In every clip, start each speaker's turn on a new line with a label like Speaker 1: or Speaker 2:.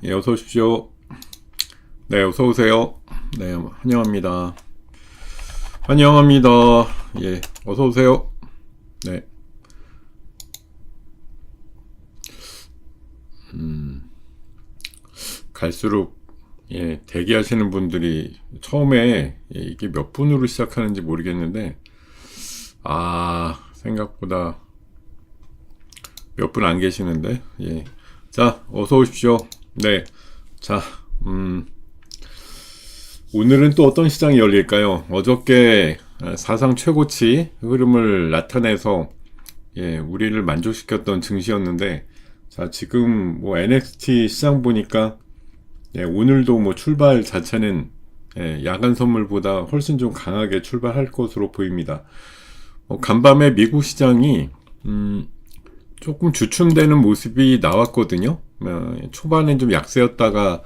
Speaker 1: 예, 어서 오십시오. 네, 어서 오세요. 네, 환영합니다. 환영합니다. 예, 어서 오세요. 네, 갈수록 대기하시는 분들이 처음에 이게 몇 분으로 시작하는지 모르겠는데 생각보다 몇 분 안 계시는데 자, 어서 오십시오. 네, 자, 오늘은 또 어떤 시장이 열릴까요? 어저께 사상 최고치 흐름을 나타내서 우리를 만족시켰던 증시였는데, 자, 지금 뭐 NXT 시장 보니까 오늘도 뭐 출발 자체는 야간 선물보다 훨씬 좀 강하게 출발할 것으로 보입니다. 간밤에 미국 시장이 조금 주춤되는 모습이 나왔거든요. 초반엔 좀 약세였다가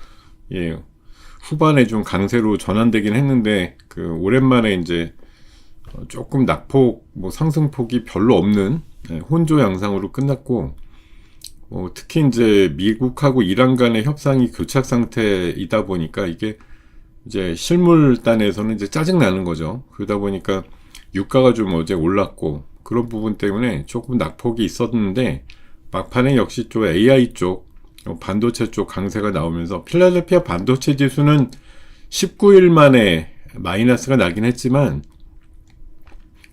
Speaker 1: 후반에 좀 강세로 전환되긴 했는데 오랜만에 이제 조금 낙폭 뭐 상승폭이 별로 없는 혼조 양상으로 끝났고, 특히 이제 미국하고 이란 간의 협상이 교착 상태이다 보니까 이게 이제 실물단에서는 이제 짜증 나는 거죠. 그러다 보니까 유가가 좀 어제 올랐고 그런 부분 때문에 조금 낙폭이 있었는데, 막판에 역시 또 AI 쪽 반도체 쪽 강세가 나오면서 필라델피아 반도체 지수는 19일 만에 마이너스가 나긴 했지만,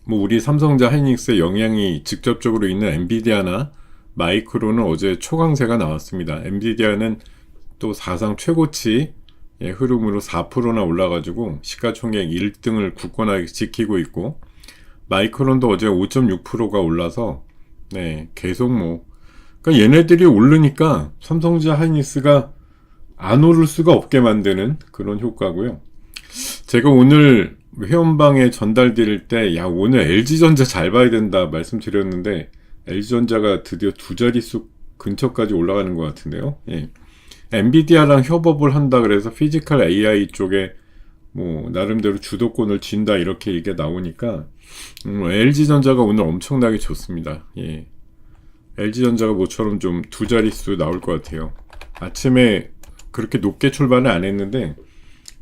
Speaker 1: 뭐 우리 삼성자 하이닉스의 영향이 직접적으로 있는 엔비디아나 마이크로는 어제 초강세가 나왔습니다. 엔비디아는 또 사상 최고치 흐름으로 4%나 올라가지고 시가총액 1등을 굳건하게 지키고 있고, 마이크론도 어제 5.6%가 올라서 계속 그러니까 얘네들이 오르니까 삼성자 하이닉스가 안 오를 수가 없게 만드는 그런 효과고요. 제가 오늘 회원방에 전달드릴 때 오늘 LG전자 잘 봐야 된다 말씀드렸는데, LG전자가 드디어 두 자릿수 근처까지 올라가는 것 같은데요. 엔비디아랑 협업을 한다 그래서 피지컬 AI 쪽에 뭐 나름대로 주도권을 쥔다 이렇게 얘기가 나오니까 LG전자가 오늘 엄청나게 좋습니다. LG전자가 모처럼 좀 두 자릿수 나올 것 같아요. 아침에 그렇게 높게 출발은 안 했는데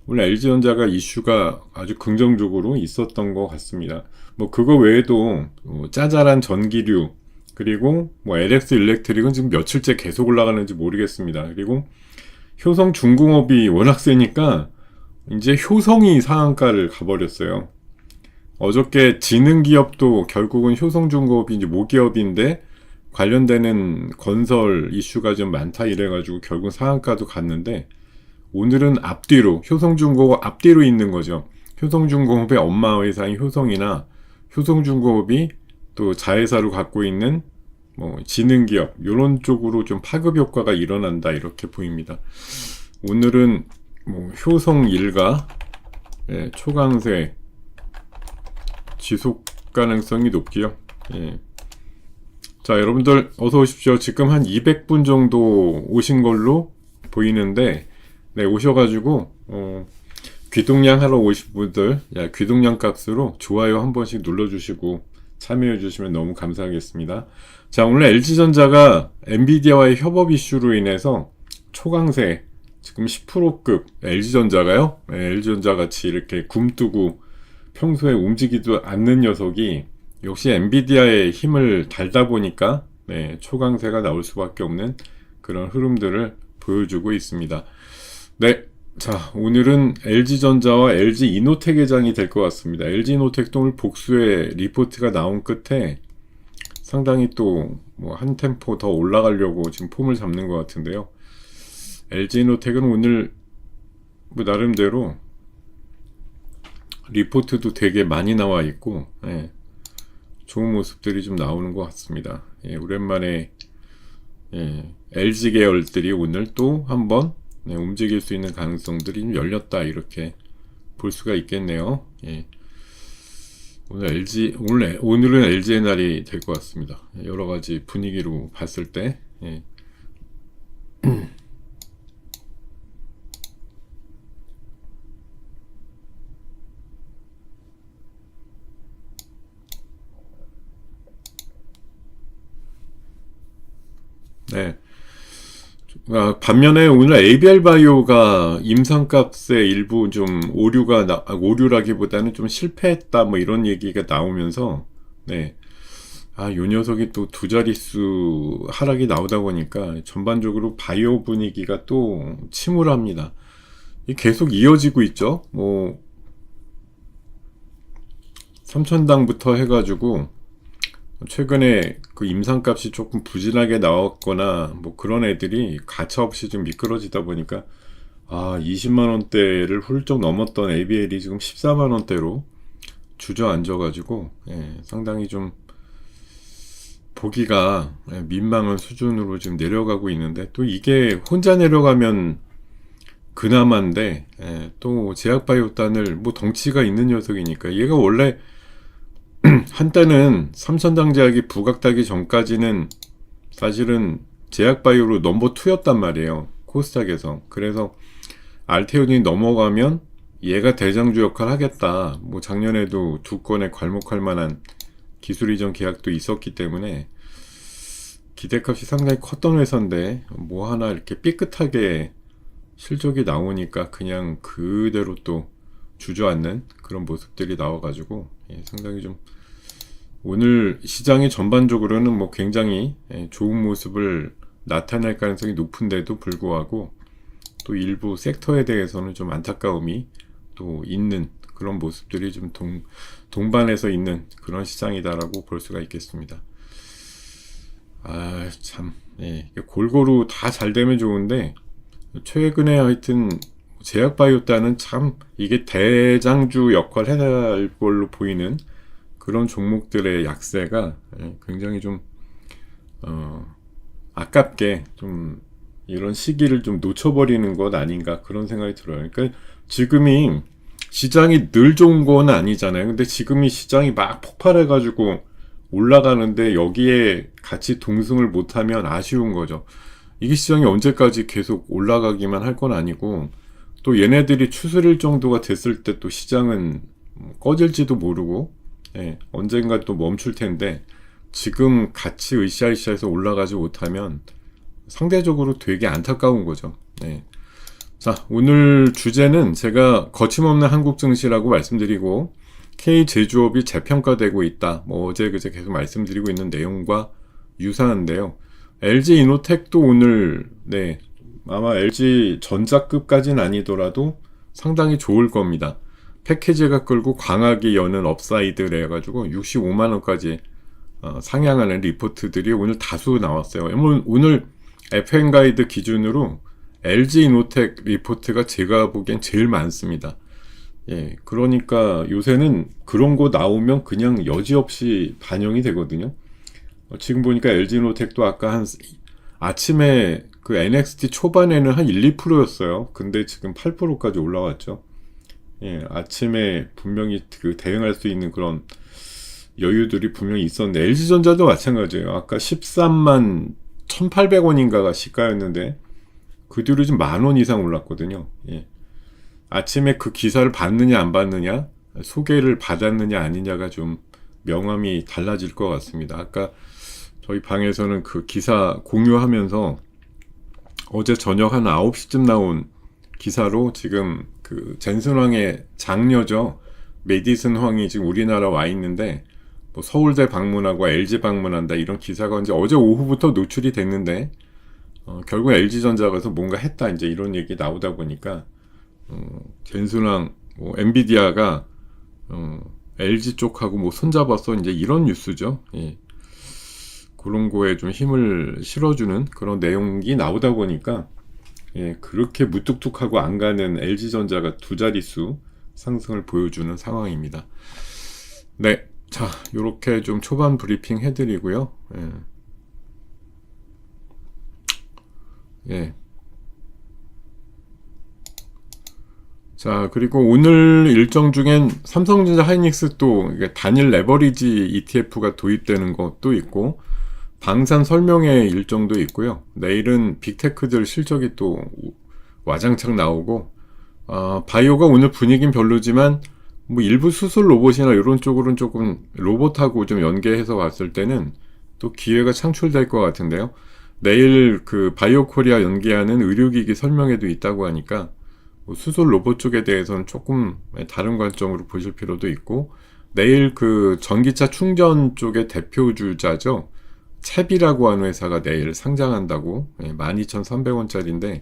Speaker 1: 오늘 LG전자가 이슈가 아주 긍정적으로 있었던 것 같습니다. 뭐 그거 외에도 짜잘한 전기류, 그리고 뭐 LX 일렉트릭은 지금 며칠째 계속 올라가는지 모르겠습니다. 그리고 효성중공업이 워낙 세니까 이제 효성이 상한가를 가버렸어요. 어저께 지능기업도 결국은 효성중공업이 이제 모기업인데 관련되는 건설 이슈가 좀 많다 이래가지고 결국 상한가도 갔는데, 오늘은 앞뒤로 효성중공업 앞뒤로 있는 거죠. 효성중공업의 엄마 회사인 효성이나 효성중공업이 또 자회사로 갖고 있는 뭐 지능기업 이런 쪽으로 좀 파급 효과가 일어난다 이렇게 보입니다. 오늘은 뭐 효성 일가 초강세 지속 가능성이 높고요. 자, 여러분들 어서 오십시오. 지금 한 200분 정도 오신 걸로 보이는데, 오셔가지고 귀동냥 하러 오신 분들 귀동냥 값으로 좋아요 한 번씩 눌러주시고 참여해 주시면 너무 감사하겠습니다. 자, 오늘 LG전자가 엔비디아와의 협업 이슈로 인해서 초강세, 지금 10%급 LG전자가요. LG전자 같이 이렇게 굼뜨고 평소에 움직이지도 않는 녀석이 역시 엔비디아의 힘을 달다 보니까 초강세가 나올 수밖에 없는 그런 흐름들을 보여주고 있습니다. 자, 오늘은 LG전자와 LG이노텍 회장이 될 것 같습니다. LG이노텍도 오늘 복수의 리포트가 나온 끝에 상당히 또 뭐 한 템포 더 올라가려고 지금 폼을 잡는 것 같은데요. LG이노텍은 오늘 뭐 나름대로 리포트도 되게 많이 나와 있고 좋은 모습들이 좀 나오는 것 같습니다. 오랜만에 LG 계열들이 오늘 또 한번 움직일 수 있는 가능성들이 좀 열렸다 이렇게 볼 수가 있겠네요. 오늘은 LG의 날이 될 것 같습니다. 여러 가지 분위기로 봤을 때. 반면에 오늘 ABL 바이오가 임상값에 일부 좀 오류라기보다는 좀 실패했다 뭐 이런 얘기가 나오면서 네. 요 녀석이 또 두 자릿수 하락이 나오다 보니까 전반적으로 바이오 분위기가 또 침울합니다. 계속 이어지고 있죠. 뭐 3,000당부터 해가지고 최근에 그 임상값이 조금 부진하게 나왔거나 뭐 그런 애들이 가차없이 좀 미끄러지다 보니까 20만원대를 훌쩍 넘었던 ABL이 지금 14만원대로 주저앉아가지고 상당히 좀 보기가 민망한 수준으로 지금 내려가고 있는데, 또 이게 혼자 내려가면 그나마인데 또 제약바이오단을 뭐 덩치가 있는 녀석이니까, 얘가 원래 한때는 삼천당 제약이 부각되기 전까지는 사실은 제약바이오로 넘버 2였단 말이에요, 코스닥에서. 그래서 알테온이 넘어가면 얘가 대장주 역할을 하겠다, 뭐 작년에도 두 건에 괄목할 만한 기술 이전 계약도 있었기 때문에 기대값이 상당히 컸던 회사인데, 뭐 하나 이렇게 삐끗하게 실적이 나오니까 그냥 그대로 또 주저앉는 그런 모습들이 나와가지고 상당히 좀 오늘 시장이 전반적으로는 뭐 굉장히 좋은 모습을 나타낼 가능성이 높은데도 불구하고 또 일부 섹터에 대해서는 좀 안타까움이 또 있는 그런 모습들이 좀 동반해서 있는 그런 시장이다라고 볼 수가 있겠습니다. 참, 골고루 다 잘 되면 좋은데 최근에 하여튼 제약바이오단은 참 이게 대장주 역할을 해야 할 걸로 보이는 그런 종목들의 약세가 굉장히 좀 아깝게 좀 이런 시기를 좀 놓쳐버리는 것 아닌가, 그런 생각이 들어요. 그러니까 지금이 시장이 늘 좋은 건 아니잖아요. 근데 지금이 시장이 막 폭발해가지고 올라가는데 여기에 같이 동승을 못하면 아쉬운 거죠. 이게 시장이 언제까지 계속 올라가기만 할 건 아니고, 또 얘네들이 추스릴 정도가 됐을 때 또 시장은 꺼질지도 모르고 언젠가 또 멈출 텐데, 지금 같이 으쌰으쌰해서 올라가지 못하면 상대적으로 되게 안타까운 거죠. 자, 오늘 주제는 제가 거침없는 한국 증시라고 말씀드리고, K제조업이 재평가되고 있다, 뭐 어제 그제 계속 말씀드리고 있는 내용과 유사한데요. LG이노텍도 오늘 아마 LG전자급까지는 아니더라도 상당히 좋을 겁니다. 패키지가 끌고 광학이 여는 업사이드를 해가지고 65만원까지 상향하는 리포트들이 오늘 다수 나왔어요. 오늘 FN가이드 기준으로 LG이노텍 리포트가 제가 보기엔 제일 많습니다. 그러니까 요새는 그런 거 나오면 그냥 여지없이 반영이 되거든요. 지금 보니까 LG이노텍도 아까 아침에 그 NXT 초반에는 한 1, 2%였어요. 근데 지금 8%까지 올라왔죠. 아침에 분명히 그 대응할 수 있는 그런 여유들이 분명히 있었는데, LG전자도 마찬가지예요. 아까 13만 1,800원인가가 시가였는데 그 뒤로 지금 10,000원 이상 올랐거든요. 아침에 그 기사를 봤느냐 안 봤느냐, 소개를 받았느냐 아니냐가 좀 명암이 달라질 것 같습니다. 아까 저희 방에서는 그 기사 공유하면서 어제 저녁 한 9시쯤 나온 기사로 지금 그 젠슨황의 장녀죠, 메디슨 황이 지금 우리나라 와 있는데 뭐 서울대 방문하고 LG 방문한다, 이런 기사가 이제 어제 오후부터 노출이 됐는데 결국 LG전자 가서 뭔가 했다, 이제 이런 얘기 나오다 보니까 젠슨황 뭐 엔비디아가 LG 쪽하고 뭐 손잡았어, 이제 이런 뉴스죠. 그런 거에 좀 힘을 실어주는 그런 내용이 나오다 보니까 그렇게 무뚝뚝하고 안 가는 LG전자가 두 자릿수 상승을 보여주는 상황입니다. 자, 요렇게 좀 초반 브리핑 해드리고요. 자, 그리고 오늘 일정 중엔 삼성전자 하이닉스 또 단일 레버리지 ETF가 도입되는 것도 있고, 방산 설명회 일정도 있고요. 내일은 빅테크들 실적이 또 와장창 나오고, 바이오가 오늘 분위기는 별로지만 뭐 일부 수술 로봇이나 이런 쪽으로는 조금 로봇하고 좀 연계해서 봤을 때는 또 기회가 창출될 것 같은데요. 내일 그 바이오 코리아 연계하는 의료기기 설명회도 있다고 하니까 뭐 수술 로봇 쪽에 대해서는 조금 다른 관점으로 보실 필요도 있고, 내일 그 전기차 충전 쪽의 대표주자죠. 챕이라고 하는 회사가 내일 상장한다고. 12,300원짜리인데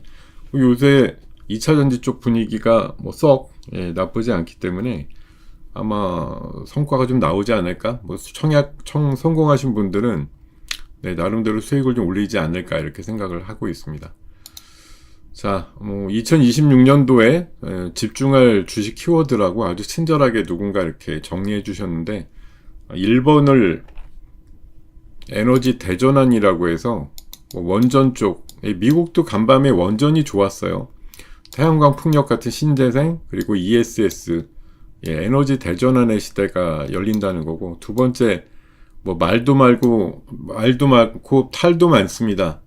Speaker 1: 요새 2차 전지 쪽 분위기가 뭐 썩 나쁘지 않기 때문에 아마 성과가 좀 나오지 않을까? 뭐 성공하신 분들은 나름대로 수익을 좀 올리지 않을까 이렇게 생각을 하고 있습니다. 자, 2026년도에 집중할 주식 키워드라고 아주 친절하게 누군가 이렇게 정리해 주셨는데, 1번을 에너지 대전환이라고 해서 원전 쪽, 미국도 간밤에 원전이 좋았어요. 태양광 풍력 같은 신재생, 그리고 ESS, 에너지 대전환의 시대가 열린다는 거고, 두 번째, 뭐 말도 많고 탈도 많습니다.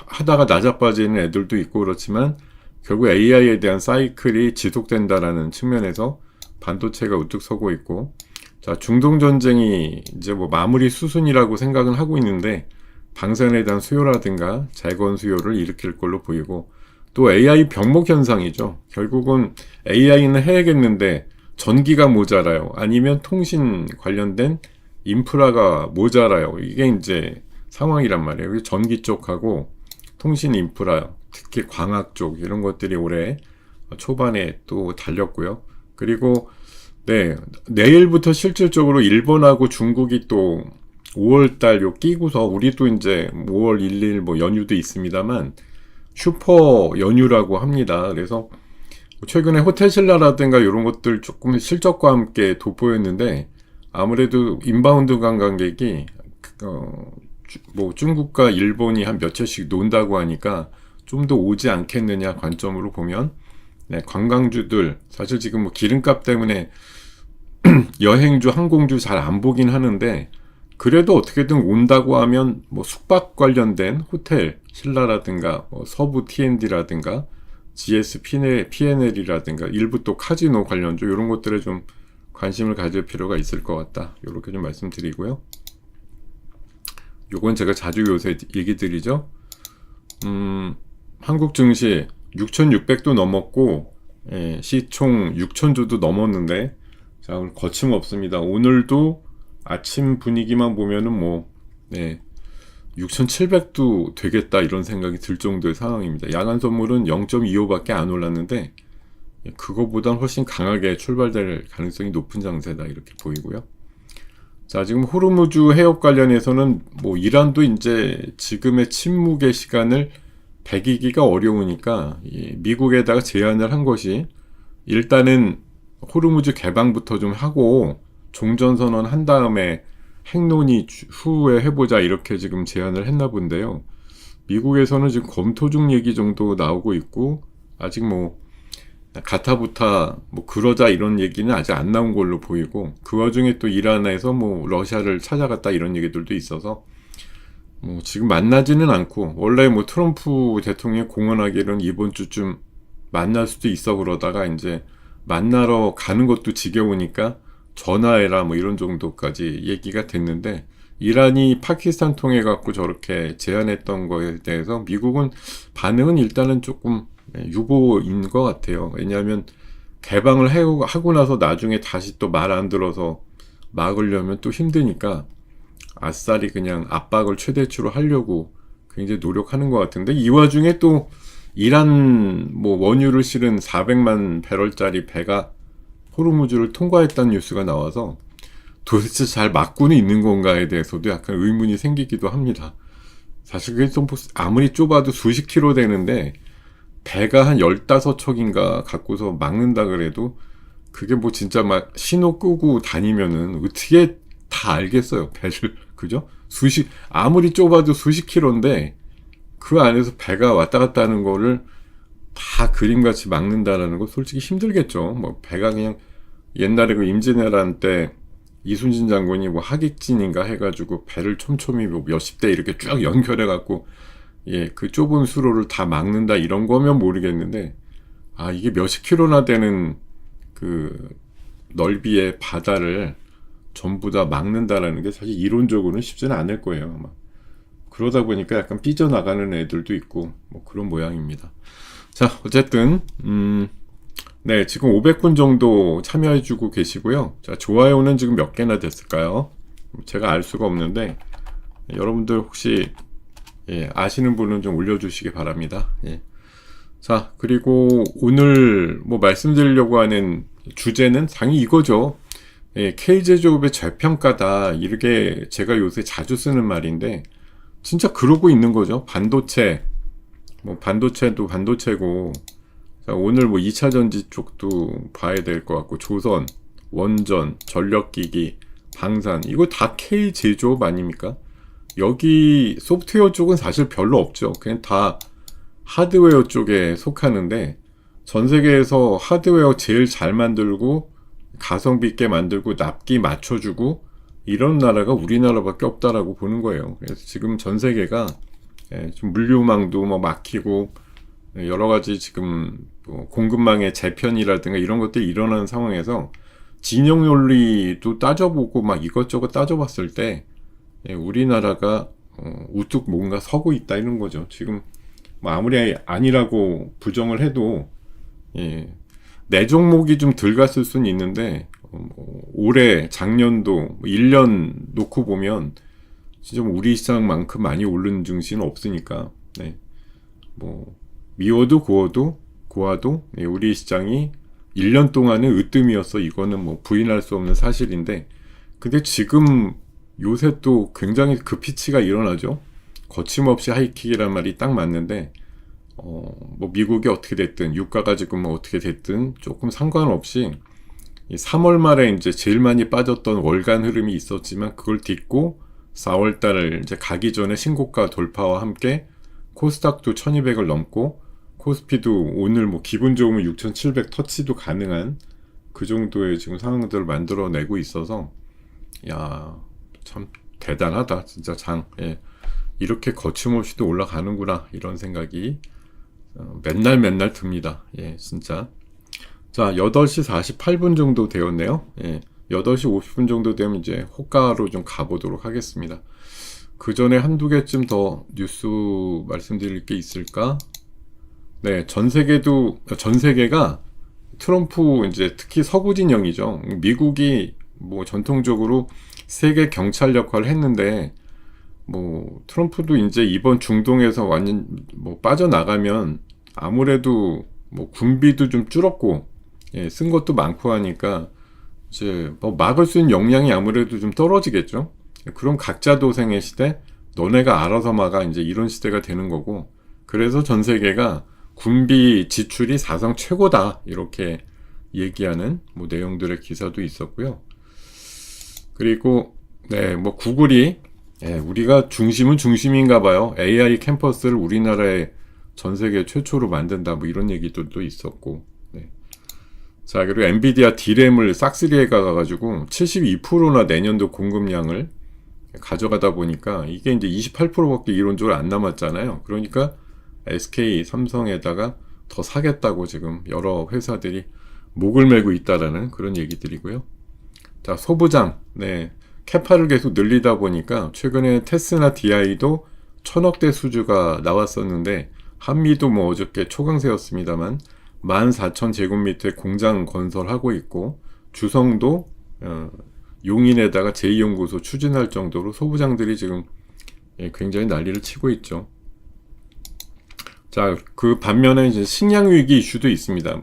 Speaker 1: 하다가 나자빠지는 애들도 있고 그렇지만 결국 AI에 대한 사이클이 지속된다라는 측면에서 반도체가 우뚝 서고 있고, 자, 중동 전쟁이 이제 뭐 마무리 수순이라고 생각은 하고 있는데 방산에 대한 수요라든가 재건 수요를 일으킬 걸로 보이고, 또 AI 병목 현상이죠. 결국은 AI는 해야겠는데 전기가 모자라요. 아니면 통신 관련된 인프라가 모자라요. 이게 이제 상황이란 말이에요. 전기 쪽하고 통신 인프라, 특히 광학 쪽 이런 것들이 올해 초반에 또 달렸고요. 그리고 내일부터 실질적으로 일본하고 중국이 또 5월달 요 끼고서, 우리도 이제 5월 1일 뭐 연휴도 있습니다만 슈퍼 연휴라고 합니다. 그래서 최근에 호텔신라라든가 이런 것들 조금 실적과 함께 돋보였는데, 아무래도 인바운드 관광객이 뭐 중국과 일본이 한 몇 차씩 논다고 하니까 좀 더 오지 않겠느냐 관점으로 보면, 관광주들 사실 지금 뭐 기름값 때문에 여행주 항공주 잘 안 보긴 하는데, 그래도 어떻게든 온다고 하면 뭐 숙박 관련된 호텔 신라라든가 뭐 서부 T&D라든가 GS P&L이라든가 일부 또 카지노 관련주 이런 것들에 좀 관심을 가질 필요가 있을 것 같다. 이렇게 좀 말씀드리고요. 요건 제가 자주 요새 얘기 드리죠. 한국 증시 6,600도 넘었고, 시총 6,000주도 넘었는데, 자, 오늘 거침없습니다. 오늘도 아침 분위기만 보면은 6,700도 되겠다 이런 생각이 들 정도의 상황입니다. 야간 선물은 0.25밖에 안 올랐는데 그거보단 훨씬 강하게 출발될 가능성이 높은 장세다 이렇게 보이고요. 자, 지금 호르무즈 해협 관련해서는 뭐 이란도 이제 지금의 침묵의 시간을 배기기가 어려우니까 미국에다가 제안을 한 것이, 일단은 호르무즈 개방부터 좀 하고 종전선언 한 다음에 핵논의 후에 해보자 이렇게 지금 제안을 했나 본데요. 미국에서는 지금 검토 중 얘기 정도 나오고 있고, 아직 뭐 가타부타 뭐 그러자 이런 얘기는 아직 안 나온 걸로 보이고, 그 와중에 또 이란에서 뭐 러시아를 찾아갔다 이런 얘기들도 있어서 뭐 지금 만나지는 않고, 원래 뭐 트럼프 대통령이 공언하기로는 이번 주쯤 만날 수도 있어 그러다가 이제 만나러 가는 것도 지겨우니까 전화해라 뭐 이런 정도까지 얘기가 됐는데, 이란이 파키스탄 통해 갖고 저렇게 제안했던 거에 대해서 미국은 반응은 일단은 조금 유보인 것 같아요. 왜냐하면 개방을 하고 나서 나중에 다시 또 말 안 들어서 막으려면 또 힘드니까 아싸리 그냥 압박을 최대치로 하려고 굉장히 노력하는 것 같은데, 이 와중에 또 이란 뭐 원유를 실은 400만 배럴짜리 배가 호르무즈를 통과했다는 뉴스가 나와서 도대체 잘 막고는 있는 건가에 대해서도 약간 의문이 생기기도 합니다. 사실 그게 좀 아무리 좁아도 수십 킬로 되는데 배가 한 15척인가 갖고서 막는다 그래도 그게 뭐 진짜 막 신호 끄고 다니면은 어떻게 다 알겠어요, 배를. 그죠? 아무리 좁아도 수십 킬로인데 그 안에서 배가 왔다 갔다 하는 거를 다 그림같이 막는다라는 거 솔직히 힘들겠죠. 뭐 배가 그냥 옛날에 그 임진왜란 때 이순신 장군이 뭐 하객진인가 해가지고 배를 촘촘히 뭐 몇십 대 이렇게 쭉 연결해갖고 그 좁은 수로를 다 막는다 이런 거면 모르겠는데, 이게 몇십 킬로나 되는 그 넓이의 바다를 전부 다 막는다라는 게 사실 이론적으로는 쉽지는 않을 거예요. 아마. 그러다 보니까 약간 삐져나가는 애들도 있고 뭐 그런 모양입니다. 자, 어쨌든 네, 지금 500분 정도 참여해주고 계시고요. 자, 좋아요는 지금 몇 개나 됐을까요? 제가 알 수가 없는데 여러분들 혹시 아시는 분은 좀 올려주시기 바랍니다. 예. 자, 그리고 오늘 뭐 말씀드리려고 하는 주제는 당연히 이거죠. K제조업의 저평가다. 이렇게 제가 요새 자주 쓰는 말인데 진짜 그러고 있는 거죠. 반도체, 뭐 반도체도 반도체고, 자, 오늘 뭐 2차 전지 쪽도 봐야 될 것 같고, 조선, 원전, 전력기기, 방산, 이거 다 K 제조업 아닙니까? 여기 소프트웨어 쪽은 사실 별로 없죠. 그냥 다 하드웨어 쪽에 속하는데, 전 세계에서 하드웨어 제일 잘 만들고, 가성비 있게 만들고, 납기 맞춰주고, 이런 나라가 우리나라밖에 없다라고 보는 거예요. 그래서 지금 전 세계가 좀 물류망도 뭐 막히고 여러 가지 지금 뭐 공급망의 재편이라든가 이런 것들이 일어나는 상황에서 진영 논리도 따져보고 막 이것저것 따져봤을 때 우리나라가 우뚝 뭔가 서고 있다 이런 거죠. 지금 뭐 아무리 아니라고 부정을 해도 내 종목이 좀 덜 갔을 수는 있는데 올해 작년도 1년 놓고 보면 진짜 우리 시장만큼 많이 오른 증시는 없으니까 뭐 미워도 고와도 우리 시장이 1년 동안은 으뜸이었어. 이거는 뭐 부인할 수 없는 사실인데 근데 지금 요새 또 굉장히 급피치가 일어나죠. 거침없이 하이킥이란 말이 딱 맞는데 뭐 미국이 어떻게 됐든 유가가 지금 뭐 어떻게 됐든 조금 상관없이 3월 말에 이제 제일 많이 빠졌던 월간 흐름이 있었지만 그걸 딛고 4월 달 이제 가기 전에 신고가 돌파와 함께 코스닥도 1200을 넘고 코스피도 오늘 뭐 기분 좋으면 6700 터치도 가능한 그 정도의 지금 상황들을 만들어내고 있어서 야, 참 대단하다 진짜 이렇게 거침없이도 올라가는구나 이런 생각이 맨날 듭니다. 진짜. 자, 8시 48분 정도 되었네요. 8시 50분 정도 되면 이제 호가로 좀 가보도록 하겠습니다. 그 전에 한두 개쯤 더 뉴스 말씀드릴 게 있을까? 네, 전 세계가 트럼프 이제 특히 서구 진영이죠. 미국이 뭐 전통적으로 세계 경찰 역할을 했는데 뭐 트럼프도 이제 이번 중동에서 완전 뭐 빠져나가면 아무래도 뭐 군비도 좀 줄었고 쓴 것도 많고 하니까 이제 뭐 막을 수 있는 역량이 아무래도 좀 떨어지겠죠. 그럼 각자 도생의 시대, 너네가 알아서 막아 이제 이런 시대가 되는 거고 그래서 전 세계가 군비 지출이 사상 최고다 이렇게 얘기하는 뭐 내용들의 기사도 있었고요. 그리고 뭐 구글이 우리가 중심은 중심인가 봐요. AI 캠퍼스를 우리나라에 전 세계 최초로 만든다 뭐 이런 얘기들도 있었고 자, 그리고 엔비디아 D램을 싹쓸이에 가가지고 72%나 내년도 공급량을 가져가다 보니까 이게 이제 28%밖에 이론적으로 안 남았잖아요. 그러니까 SK, 삼성에다가 더 사겠다고 지금 여러 회사들이 목을 메고 있다라는 그런 얘기들이고요. 자, 소부장, 캐파를 계속 늘리다 보니까 최근에 테스나 DI도 1000억대 수주가 나왔었는데 한미도 뭐 어저께 초강세였습니다만 14,000제곱미터의 공장 건설하고 있고 주성도 용인에다가 제2연구소 추진할 정도로 소부장들이 지금 굉장히 난리를 치고 있죠. 자, 그 반면에 이제 식량위기 이슈도 있습니다.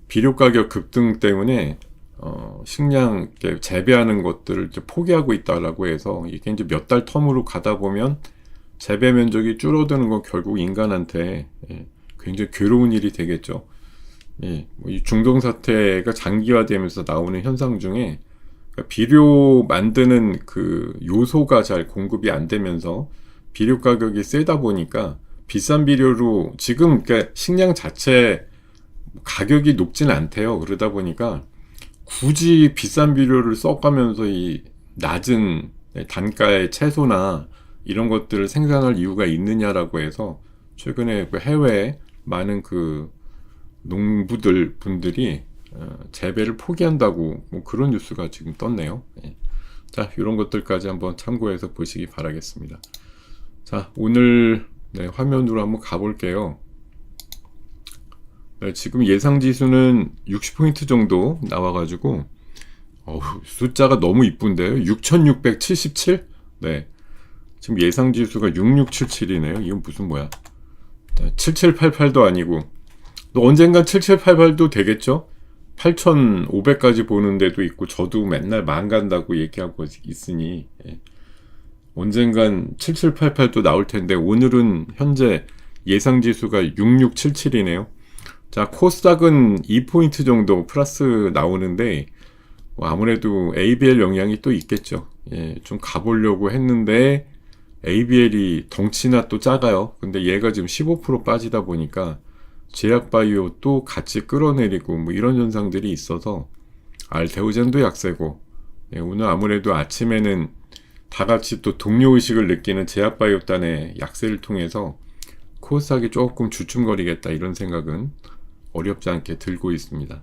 Speaker 1: 비료 가격 급등 때문에 식량 재배하는 것들을 이제 포기하고 있다라고 해서 이게 이제 몇 달 텀으로 가다 보면 재배 면적이 줄어드는 건 결국 인간한테 굉장히 괴로운 일이 되겠죠. 이 중동 사태가 장기화되면서 나오는 현상 중에 비료 만드는 그 요소가 잘 공급이 안 되면서 비료 가격이 세다 보니까 비싼 비료로 지금 그러니까 식량 자체 가격이 높진 않대요. 그러다 보니까 굳이 비싼 비료를 써가면서 이 낮은 단가의 채소나 이런 것들을 생산할 이유가 있느냐라고 해서 최근에 그 해외에 많은 그 분들이 재배를 포기한다고 뭐 그런 뉴스가 지금 떴네요. 자, 이런 것들까지 한번 참고해서 보시기 바라겠습니다. 자, 오늘 화면으로 한번 가볼게요. 네, 지금 예상 지수는 60포인트 정도 나와가지고 숫자가 너무 이쁜데요. 6677? 네, 지금 예상 지수가 6677이네요. 이건 무슨 뭐야? 7788도 아니고 또 언젠간 7788도 되겠죠? 8500까지 보는 데도 있고 저도 맨날 만 간다고 얘기하고 있으니 언젠간 7788도 나올 텐데 오늘은 현재 예상 지수가 6677이네요. 자, 코스닥은 2포인트 정도 플러스 나오는데 아무래도 ABL 영향이 또 있겠죠. 좀 가보려고 했는데 ABL이 덩치나 또 작아요. 근데 얘가 지금 15% 빠지다 보니까 제약바이오 또 같이 끌어내리고 뭐 이런 현상들이 있어서 알테오젠도 약세고 오늘 아무래도 아침에는 다 같이 또 동료의식을 느끼는 제약바이오단의 약세를 통해서 코스닥이 조금 주춤거리겠다 이런 생각은 어렵지 않게 들고 있습니다.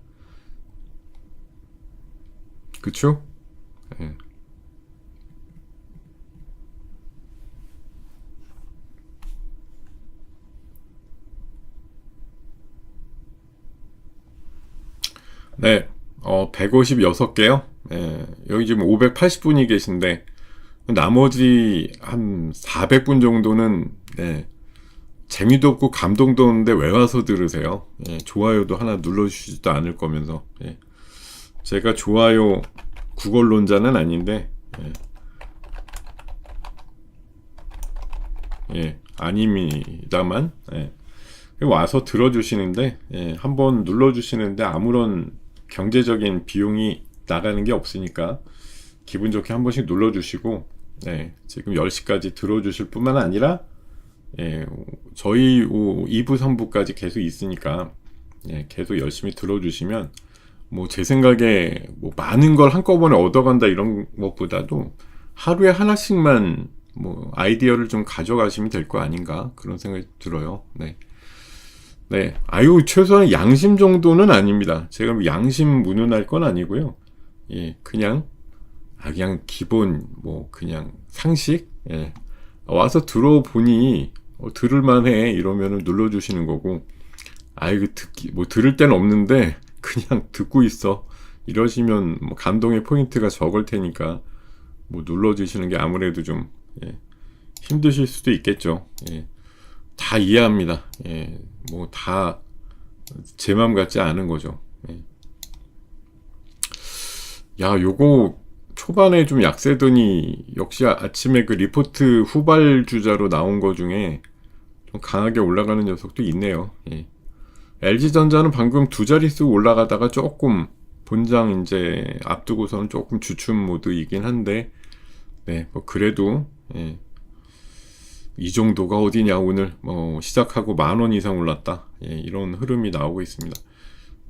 Speaker 1: 그쵸? 네. 네, 156개요. 여기 지금 580분이 계신데 나머지 한 400분 정도는 재미도 없고 감동도 없는데 왜 와서 들으세요? 좋아요도 하나 눌러주시지도 않을 거면서 제가 좋아요 구걸론자는 아닌데 아닙니다만 와서 들어주시는데 한번 눌러주시는데 아무런 경제적인 비용이 나가는 게 없으니까 기분 좋게 한 번씩 눌러주시고 지금 10시까지 들어주실 뿐만 아니라 저희 2부 3부까지 계속 있으니까 계속 열심히 들어주시면 뭐 제 생각에 뭐 많은 걸 한꺼번에 얻어간다 이런 것보다도 하루에 하나씩만 뭐 아이디어를 좀 가져가시면 될 거 아닌가 그런 생각이 들어요. 아유, 최소한 양심 정도는 아닙니다. 제가 뭐 양심 무능할 건 아니고요. 그냥 기본 뭐 그냥 상식 와서 들어보니 들을만해 이러면은 눌러주시는 거고 뭐 들을 땐 없는데 그냥 듣고 있어 이러시면 뭐 감동의 포인트가 적을 테니까 뭐 눌러주시는 게 아무래도 좀 힘드실 수도 있겠죠. 다 이해합니다. 뭐 다 제 맘 같지 않은 거죠. 야, 요거 초반에 좀 약세더니 역시 아침에 그 리포트 후발주자로 나온 거 중에 좀 강하게 올라가는 녀석도 있네요. LG전자는 방금 두 자릿수 올라가다가 조금 본장 이제 앞두고서는 조금 주춤 모드이긴 한데 뭐 그래도 이 정도가 어디냐 오늘 시작하고 10,000원 이상 올랐다 이런 흐름이 나오고 있습니다.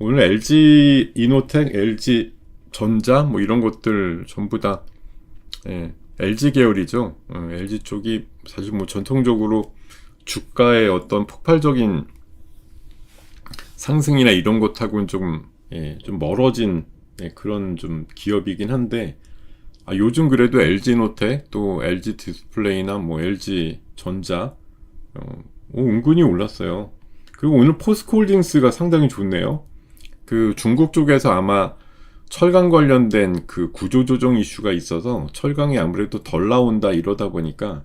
Speaker 1: 오늘 LG 이노텍, LG 전자 뭐 이런 것들 전부 다 LG 계열이죠. LG 쪽이 사실 뭐 전통적으로 주가의 어떤 폭발적인 상승이나 이런 것하고는 좀 멀어진 그런 좀 기업이긴 한데 요즘 그래도 LG노텍 또 LG 디스플레이나 뭐 LG 전자 은근히 올랐어요. 그리고 오늘 포스코홀딩스가 상당히 좋네요. 그 중국 쪽에서 아마 철강 관련된 그 구조조정 이슈가 있어서 철강이 아무래도 덜 나온다 이러다 보니까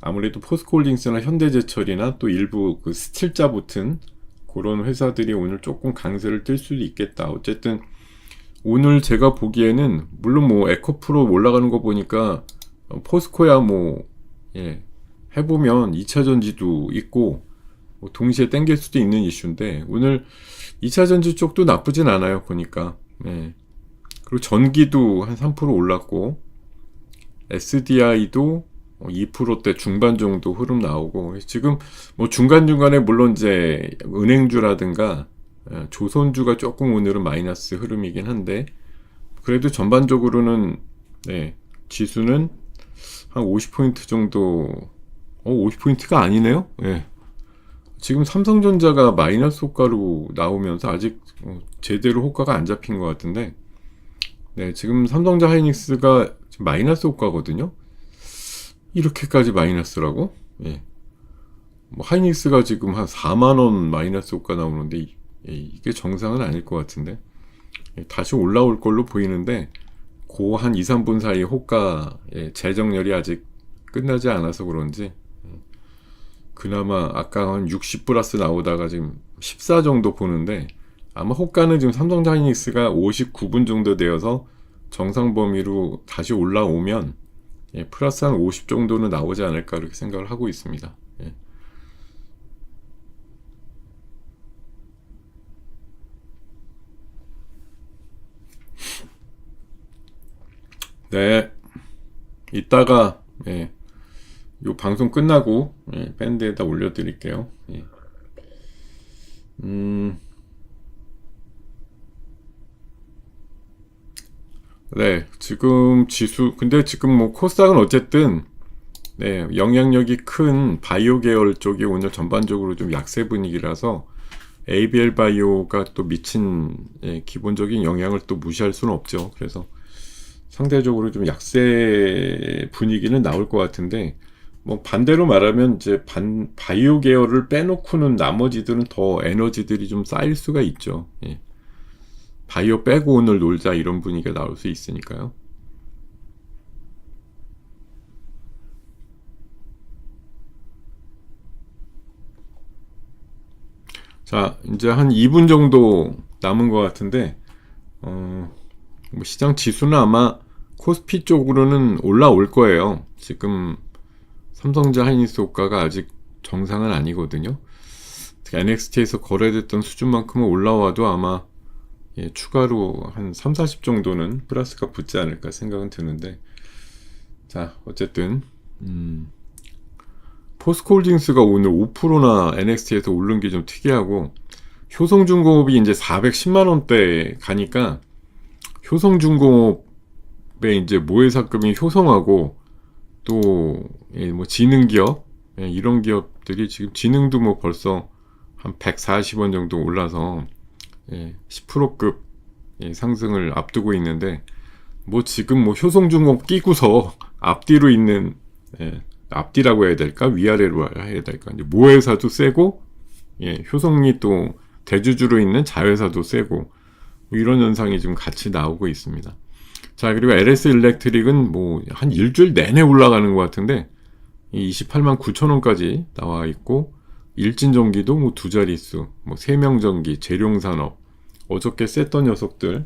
Speaker 1: 아무래도 포스코홀딩스나 현대제철이나 또 일부 그 스틸자 붙은 그런 회사들이 오늘 조금 강세를 뜰 수도 있겠다. 어쨌든 오늘 제가 보기에는 물론 뭐 에코프로 올라가는 거 보니까 포스코야 뭐 해보면 2차전지도 있고 뭐 동시에 땡길 수도 있는 이슈인데 오늘 2차전지 쪽도 나쁘진 않아요 보니까. 그리고 전기도 한 3% 올랐고 SDI도 2%대 중반 정도 흐름 나오고 지금 뭐 중간중간에 물론 이제 은행주라든가 조선주가 조금 오늘은 마이너스 흐름이긴 한데 그래도 전반적으로는 지수는 한 50포인트 정도 50포인트가 아니네요. 지금 삼성전자가 마이너스 효과로 나오면서 아직 제대로 효과가 안 잡힌 것 같은데 지금 삼성전자 하이닉스가 지금 마이너스 효과거든요. 이렇게까지 마이너스라고? 예. 뭐 하이닉스가 지금 한 4만원 마이너스 호가 나오는데 이게 정상은 아닐 것 같은데 다시 올라올 걸로 보이는데 그 한 2, 3분 사이 호가 재정렬이 아직 끝나지 않아서 그런지 그나마 아까 한 60 플러스 나오다가 지금 14 정도 보는데 아마 호가는 지금 삼성전자 하이닉스가 59분 정도 되어서 정상 범위로 다시 올라오면 플러스 한 50 정도는 나오지 않을까 이렇게 생각을 하고 있습니다. 예. 네, 이따가 요 방송 끝나고 밴드에다 올려드릴게요. 음, 네, 지금 지수 근데 지금 뭐 코스닥은 어쨌든 영향력이 큰 바이오 계열 쪽이 오늘 전반적으로 좀 약세 분위기라서 ABL 바이오가 또 미친 기본적인 영향을 또 무시할 수는 없죠. 그래서 상대적으로 좀 약세 분위기는 나올 것 같은데 뭐 반대로 말하면 이제 바이오 계열을 빼놓고는 나머지들은 더 에너지들이 좀 쌓일 수가 있죠. 바이오 빼고 오늘 놀자 이런 분위기가 나올 수 있으니까요. 자, 이제 한 2분 정도 남은 것 같은데 뭐 시장 지수는 아마 코스피 쪽으로는 올라올 거예요. 지금 삼성전자 하이닉스 호가가 아직 정상은 아니거든요. NXT에서 거래됐던 수준만큼은 올라와도 아마 추가로 한 3, 40 정도는 플러스가 붙지 않을까 생각은 드는데 자 어쨌든 포스코홀딩스가 오늘 5%나 NXT에서 오른 게 좀 특이하고 효성중공업이 이제 410만원대 가니까 효성중공업의 이제 모회사급인 효성하고 또 뭐 지능기업 이런 기업들이 지금 지능도 뭐 벌써 한 140원 정도 올라서 10%급 상승을 앞두고 있는데 뭐 지금 뭐 효성중공업 끼고서 앞뒤로 있는 앞뒤라고 해야 될까 위아래로 해야 될까 이제 모회사도 세고 효성이 또 대주주로 있는 자회사도 세고 뭐 이런 현상이 지금 같이 나오고 있습니다. 자 그리고 LS 일렉트릭은 뭐 한 일주일 내내 올라가는 것 같은데 28만 9천원까지 나와 있고 일진전기도 뭐 두 자릿수 뭐 세명전기 재룡산업 어저께 셌던 녀석들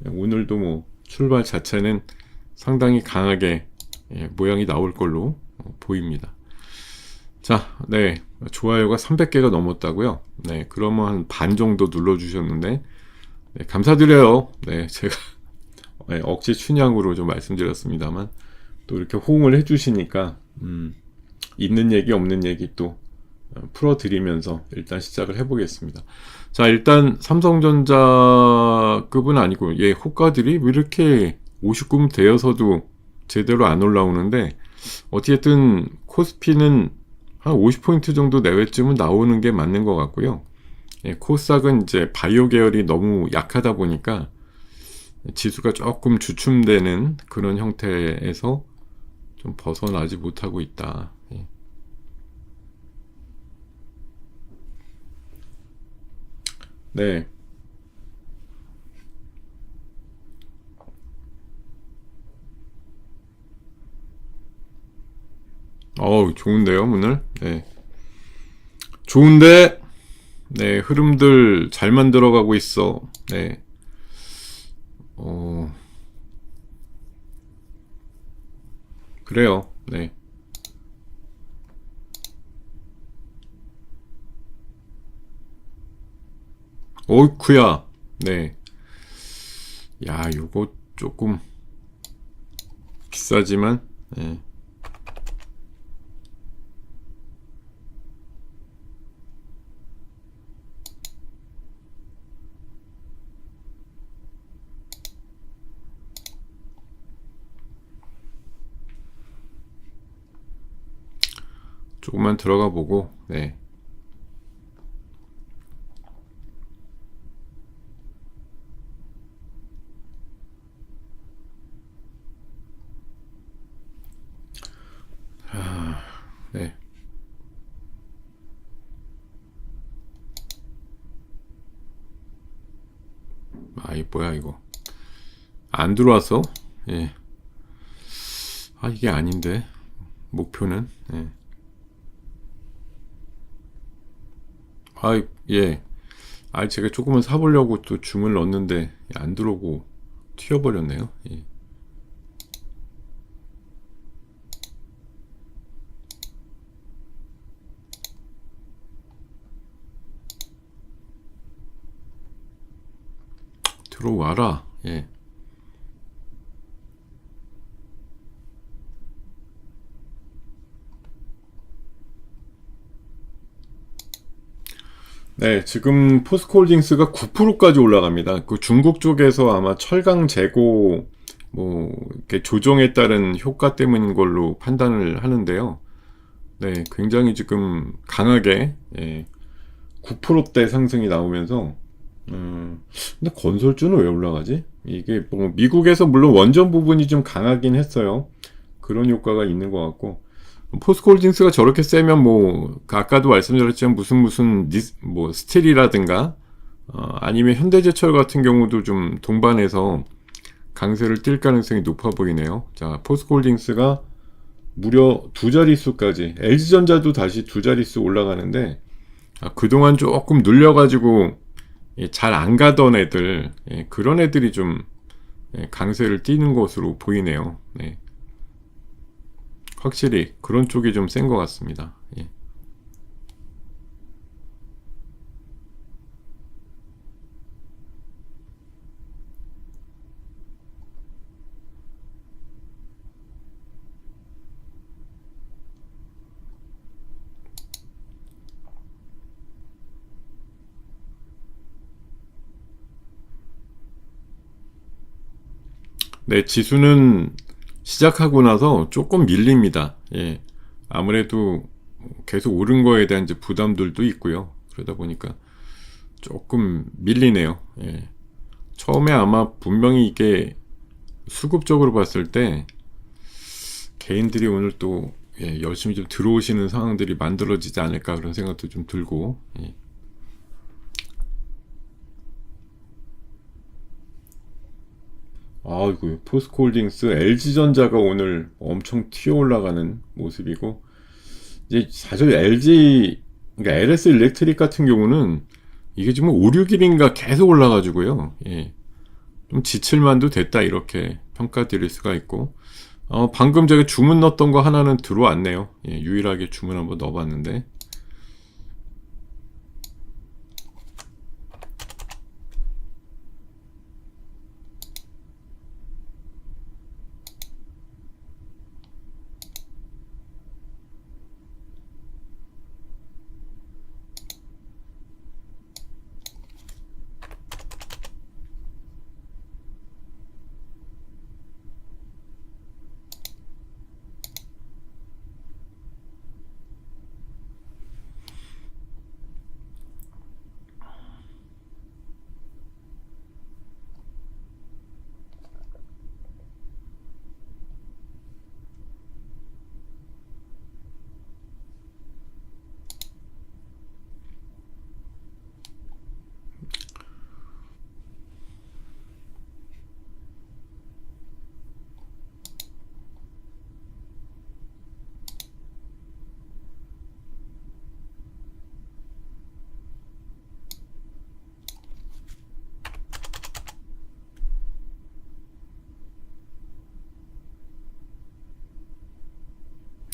Speaker 1: 오늘도 뭐 출발 자체는 상당히 강하게 모양이 나올 걸로 보입니다. 자, 좋아요가 300개가 넘었다고요? 그러면 한 반 정도 눌러주셨는데 감사드려요. 제가 억지 춘향으로 좀 말씀드렸습니다만 또 이렇게 호응을 해주시니까 있는 얘기 없는 얘기 또 풀어드리면서 일단 시작을 해보겠습니다. 자 일단 삼성전자급은 아니고 호가들이 왜 이렇게 59분 되어서도 제대로 안 올라오는데 어쨌든 코스피는 한 50포인트 정도 내외쯤은 나오는 게 맞는 것 같고요. 코스닥은 이제 바이오 계열이 너무 약하다 보니까 지수가 조금 주춤되는 그런 형태에서 좀 벗어나지 못하고 있다. 네. 좋은데요, 오늘? 좋은데, 흐름들 잘 만들어가고 있어. 그래요. 어이쿠야. 야, 요거 조금 비싸지만, 조금만 들어가 보고, 네. 이 뭐야 이거 안 들어왔어? 예. 이게 아닌데 목표는 예. 예. 제가 조금은 사보려고 또 주문을 넣었는데 안 들어오고 튀어버렸네요. 예. 들어와라. 예. 네, 지금 포스코홀딩스가 9%까지 올라갑니다. 그 중국 쪽에서 아마 철강 재고 이렇게 조정에 따른 효과 때문인 걸로 판단을 하는데요. 네, 굉장히 지금 강하게 9%대 상승이 나오면서 근데 건설주는 왜 올라가지? 이게 미국에서 물론 원전 부분이 좀 강하긴 했어요. 그런 효과가 있는 것 같고 포스코홀딩스가 저렇게 세면 아까도 말씀드렸지만 무슨 스틸이라든가 아니면 현대제철 같은 경우도 좀 동반해서 강세를 띌 가능성이 높아 보이네요. 자, 포스코홀딩스가 무려 두 자릿수까지, LG전자도 다시 두 자릿수 올라가는데 그동안 조금 눌려가지고 잘 안 가던 애들, 그런 애들이 좀 강세를 띠는 것으로 보이네요. 네. 확실히 그런 쪽이 좀 센 것 같습니다. 예. 네, 지수는 시작하고 나서 조금 밀립니다. 예. 아무래도 계속 오른 거에 대한 이제 부담들도 있고요. 그러다 보니까 조금 밀리네요. 예. 처음에 아마 분명히 이게 수급적으로 봤을 때 개인들이 오늘 또 열심히 좀 들어오시는 상황들이 만들어지지 않을까 그런 생각도 좀 들고 예. 이거 포스코홀딩스, LG전자가 오늘 엄청 튀어 올라가는 모습이고 이제 사실 LG 그러니까 LS 일렉트릭 같은 경우는 이게 지금 5, 6일인가 계속 올라가지고요. 예. 좀 지칠만도 됐다 이렇게 평가드릴 수가 있고 방금 제가 주문 넣었던 거 하나는 들어왔네요. 예, 유일하게 주문 한번 넣어봤는데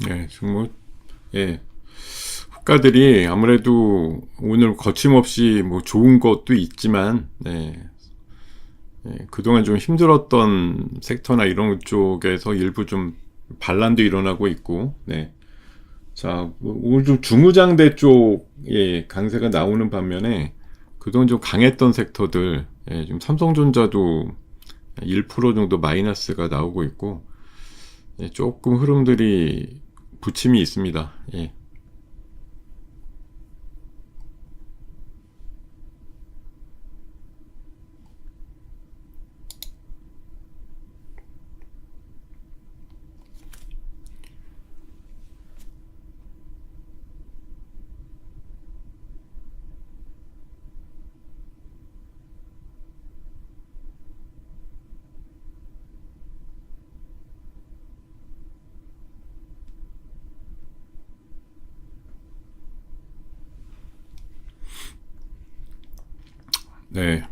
Speaker 1: 예, 지금 예, 호가들이 아무래도 오늘 거침없이 좋은 것도 있지만 그동안 좀 힘들었던 섹터나 이런 쪽에서 일부 좀 반란도 일어나고 있고 자, 오늘 좀 중무장대 쪽에 강세가 나오는 반면에 그동안 좀 강했던 섹터들 지금 삼성전자도 1% 정도 마이너스가 나오고 있고 조금 흐름들이 부침이 있습니다. 예. 네.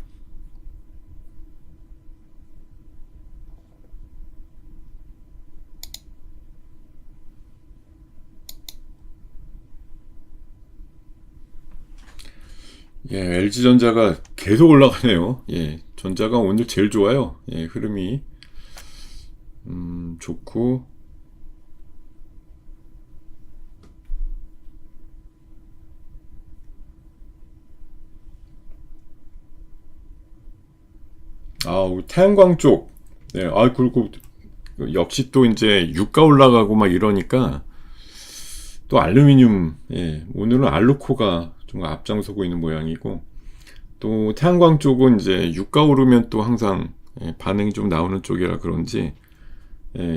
Speaker 1: 예, LG전자가 계속 올라가네요. 예, 전자가 오늘 제일 좋아요. 예, 흐름이 좋고. 우리 태양광 쪽. 네, 그리고 역시 또 이제 유가 올라가고 막 이러니까 또 알루미늄. 예, 오늘은 알루코가 좀 앞장서고 있는 모양이고, 또 태양광 쪽은 이제 유가 오르면 또 항상 반응이 좀 나오는 쪽이라 그런지,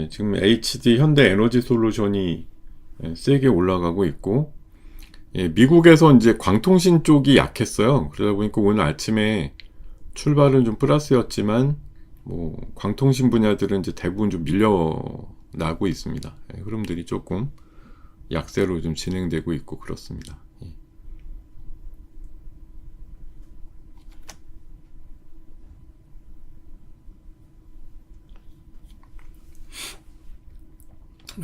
Speaker 1: 지금 HD 현대 에너지 솔루션이 세게 올라가고 있고, 미국에서 이제 광통신 쪽이 약했어요. 그러다 보니까 오늘 아침에 출발은 좀 플러스였지만, 뭐 광통신 분야들은 이제 대부분 좀 밀려나고 있습니다. 흐름들이 조금 약세로 좀 진행되고 있고 그렇습니다.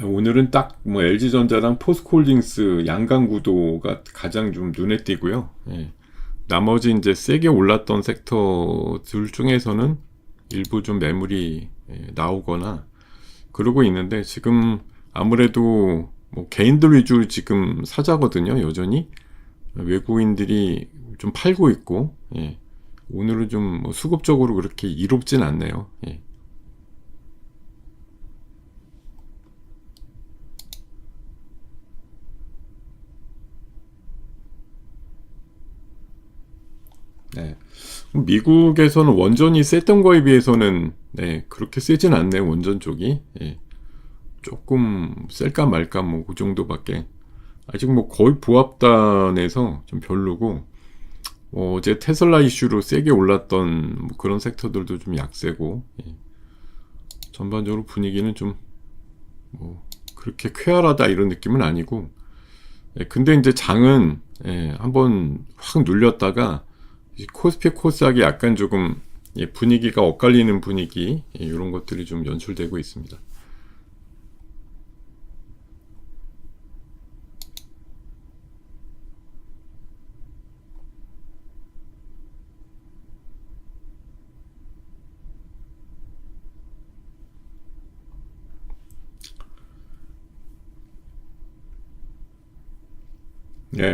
Speaker 1: 오늘은 딱 뭐 LG전자랑 포스코홀딩스 양강 구도가 가장 좀 눈에 띄고요. 나머지 이제 세게 올랐던 섹터들 중에서는 일부 좀 매물이 나오거나 그러고 있는데, 지금 아무래도 뭐 개인들 위주 지금 사자거든요. 여전히 외국인들이 좀 팔고 있고, 오늘은 좀뭐 수급적으로 그렇게 이롭진 않네요. 네. 미국에서는 원전이 셌던 거에 비해서는 그렇게 세진 않네요. 원전 쪽이. 조금 셀까 말까 뭐 그 정도밖에. 아직 뭐 거의 부합단에서 좀 별로고, 어제 테슬라 이슈로 세게 올랐던 뭐 그런 섹터들도 좀 약세고, 전반적으로 분위기는 좀 뭐 그렇게 쾌활하다 이런 느낌은 아니고, 근데 이제 장은 한번 확 눌렸다가 코스피 코스닥이 약간 조금 분위기가 엇갈리는 분위기, 이런 것들이 좀 연출되고 있습니다.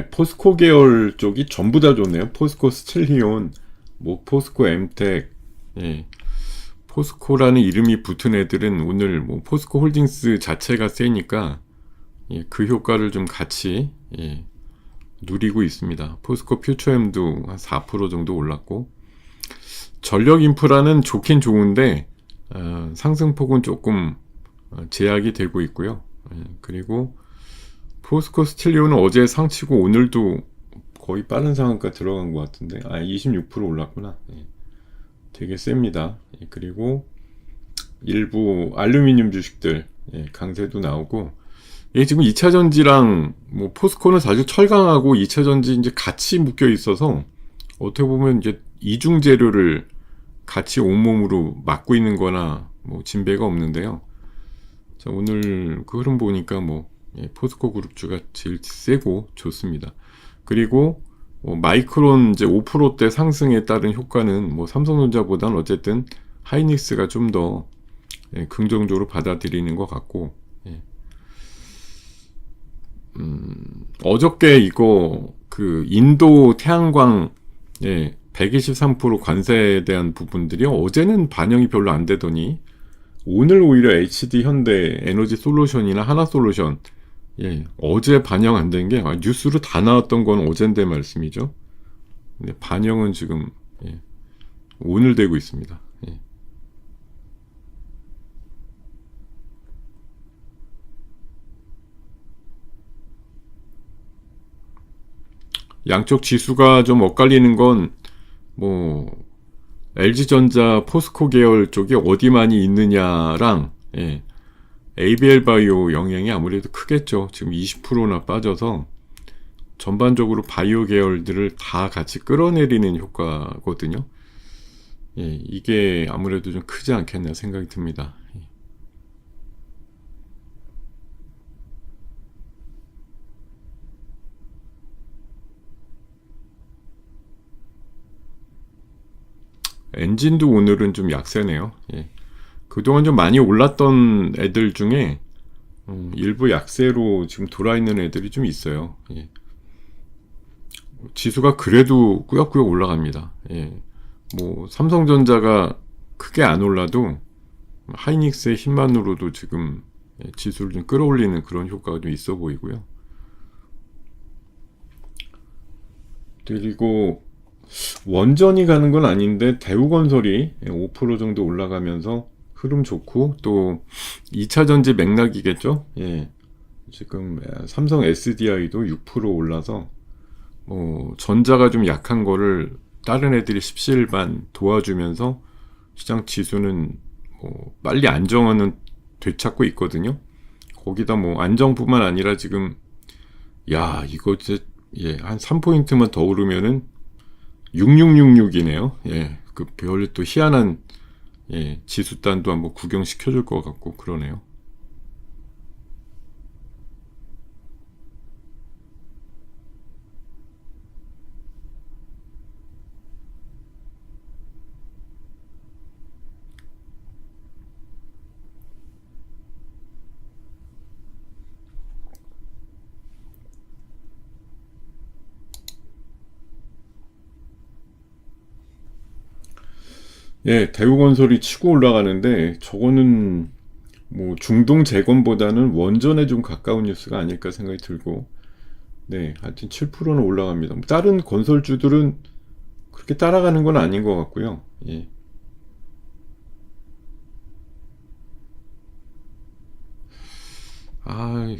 Speaker 1: 포스코 계열 쪽이 전부 다 좋네요. 포스코 스틸리온, 뭐 포스코 엠텍, 포스코라는 이름이 붙은 애들은 오늘 뭐 포스코 홀딩스 자체가 세니까 그 효과를 좀 같이 누리고 있습니다. 포스코 퓨처엠도 한 4% 정도 올랐고, 전력 인프라는 좋긴 좋은데 상승폭은 조금 제약이 되고 있고요. 그리고 포스코 스틸리온은 어제 상치고 오늘도 거의 빠른 상한가 들어간 것 같은데, 26% 올랐구나. 되게 셉니다. 그리고 일부 알루미늄 주식들 강세도 나오고, 지금 2차전지랑 뭐 포스코는 사실 철강하고 2차전지 이제 같이 묶여 있어서 어떻게 보면 이제 이중 재료를 같이 온몸으로 막고 있는 거나 뭐 진배가 없는데요. 자, 오늘 그 흐름 보니까 뭐 포스코 그룹주가 제일 세고 좋습니다. 그리고 마이크론 이제 5%대 상승에 따른 효과는 뭐 삼성전자보다는 어쨌든 하이닉스가 좀 더 긍정적으로 받아들이는 것 같고, 어저께 이거 그 인도 태양광 123% 관세에 대한 부분들이 어제는 반영이 별로 안 되더니 오늘 오히려 HD 현대 에너지 솔루션이나 하나솔루션 어제 반영 안 된 게 뉴스로 다 나왔던 건 어젠데 말씀이죠. 근데 반영은 지금 오늘 되고 있습니다. 양쪽 지수가 좀 엇갈리는 건 뭐 LG전자, 포스코 계열 쪽이 어디 많이 있느냐랑 ABL 바이오 영향이 아무래도 크겠죠. 지금 20%나 빠져서 전반적으로 바이오 계열들을 다 같이 끌어내리는 효과거든요. 예, 이게 아무래도 좀 크지 않겠나 생각이 듭니다. 엔진도 오늘은 좀 약세네요. 예. 그동안 좀 많이 올랐던 애들 중에 일부 약세로 지금 돌아있는 애들이 좀 있어요. 예. 지수가 그래도 꾸역꾸역 올라갑니다. 예. 뭐 삼성전자가 크게 안 올라도 하이닉스의 힘만으로도 지금 지수를 좀 끌어올리는 그런 효과가 좀 있어 보이고요. 그리고 원전이 가는 건 아닌데 대우건설이 5% 정도 올라가면서 흐름 좋고, 또 2차 전지 맥락이겠죠. 예. 지금 삼성 SDI도 6% 올라서 뭐 전자가 좀 약한 거를 다른 애들이 십시일반 도와주면서 시장 지수는 뭐 빨리 안정화는 되찾고 있거든요. 거기다 뭐 안정뿐만 아니라 지금 이거 진짜 한 3포인트만 더 오르면은 6666이네요. 예. 그 별로 또 희한한 지수단도 한번 구경시켜줄 것 같고 그러네요. 예, 대우건설이 치고 올라가는데 저거는 뭐 중동 재건보다는 원전에 좀 가까운 뉴스가 아닐까 생각이 들고, 네, 하여튼 7%는 올라갑니다. 뭐 다른 건설주들은 그렇게 따라가는 건 아닌 것 같고요. 예.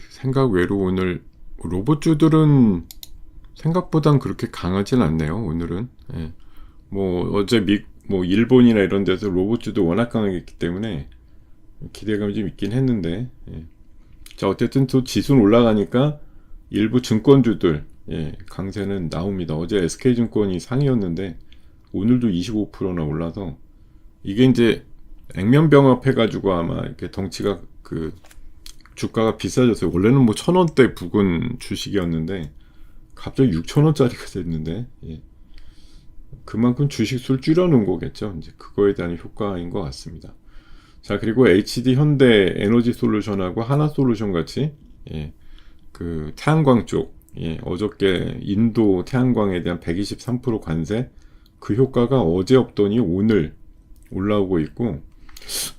Speaker 1: 생각 외로 오늘 로봇주들은 생각보단 그렇게 강하진 않네요. 오늘은. 예. 뭐 어제 뭐 일본이나 이런 데서 로봇주도 워낙 강하기 때문에 기대감이 좀 있긴 했는데, 예. 자, 어쨌든 또 지수는 올라가니까 일부 증권주들 강세는 나옵니다. 어제 SK증권이 상이었는데 오늘도 25%나 올라서, 이게 이제 액면병합 해가지고 아마 이렇게 덩치가 그 주가가 비싸졌어요. 원래는 뭐 1,000원대 부근 주식이었는데 갑자기 6,000원짜리가 됐는데, 그만큼 주식 수를 줄여놓은 거겠죠. 이제 그거에 대한 효과인 것 같습니다. 자, 그리고 HD 현대 에너지 솔루션하고 하나솔루션 같이 그 태양광 쪽, 어저께 인도 태양광에 대한 123% 관세, 그 효과가 어제 없더니 오늘 올라오고 있고,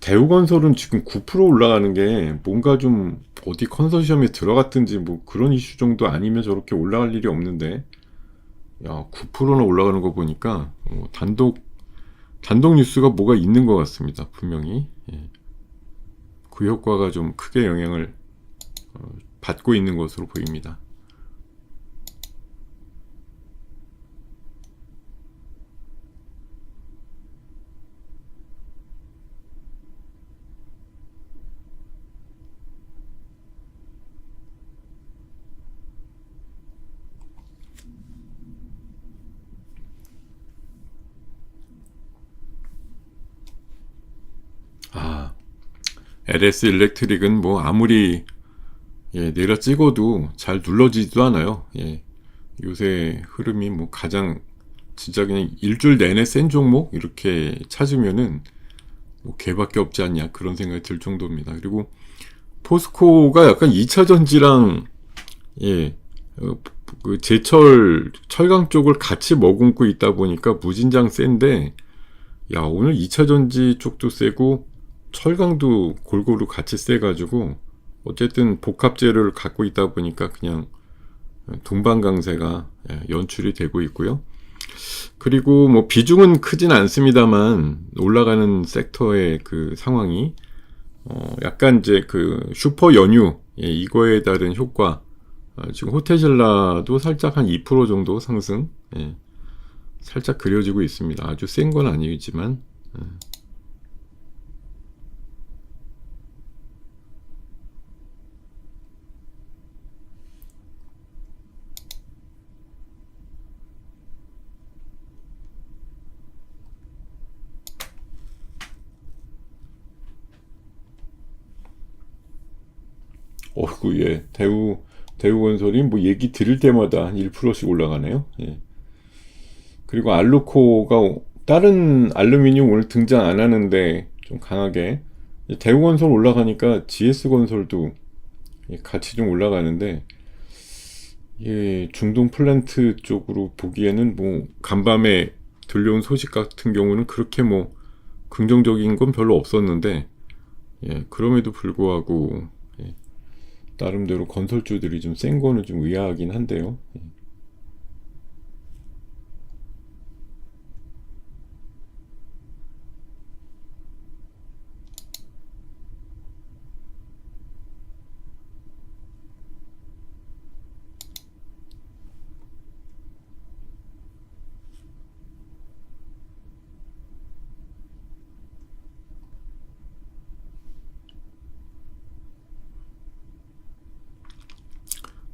Speaker 1: 대우건설은 지금 9% 올라가는 게 뭔가 좀 어디 컨소시엄에 들어갔든지 뭐 그런 이슈 정도 아니면 저렇게 올라갈 일이 없는데, 9%나 올라가는 거 보니까 단독 뉴스가 뭐가 있는 것 같습니다. 분명히. 그 효과가 좀 크게 영향을 받고 있는 것으로 보입니다. LS 일렉트릭은 뭐 아무리 내려 찍어도 잘 눌러지지도 않아요. 요새 흐름이 뭐 가장 진짜 그냥 일주일 내내 센 종목 이렇게 찾으면은 뭐 걔밖에 없지 않냐 그런 생각이 들 정도입니다. 그리고 포스코가 약간 2차 전지랑 예, 그 제철 철강 쪽을 같이 머금고 있다 보니까 무진장 센데, 오늘 2차 전지 쪽도 세고 철강도 골고루 같이 세가지고 어쨌든 복합재를 갖고 있다 보니까 그냥 동반 강세가 연출이 되고 있고요. 그리고 뭐 비중은 크진 않습니다만 올라가는 섹터의 그 상황이 약간 이제 그 슈퍼 연유 이거에 따른 효과, 지금 호텔젤라도 살짝 한 2% 정도 상승 살짝 그려지고 있습니다. 아주 센 건 아니지만. 어이구, 예. 대우건설이 뭐 얘기 들을 때마다 한 1%씩 올라가네요. 예. 그리고 알루코가 다른 알루미늄 오늘 등장 안 하는데 좀 강하게 대우건설 올라가니까 GS건설도 같이 좀 올라가는데, 예, 중동 플랜트 쪽으로 보기에는 뭐 간밤에 들려온 소식 같은 경우는 그렇게 뭐 긍정적인 건 별로 없었는데, 예, 그럼에도 불구하고 예, 나름대로 건설주들이 좀 센 거는 좀 의아하긴 한데요.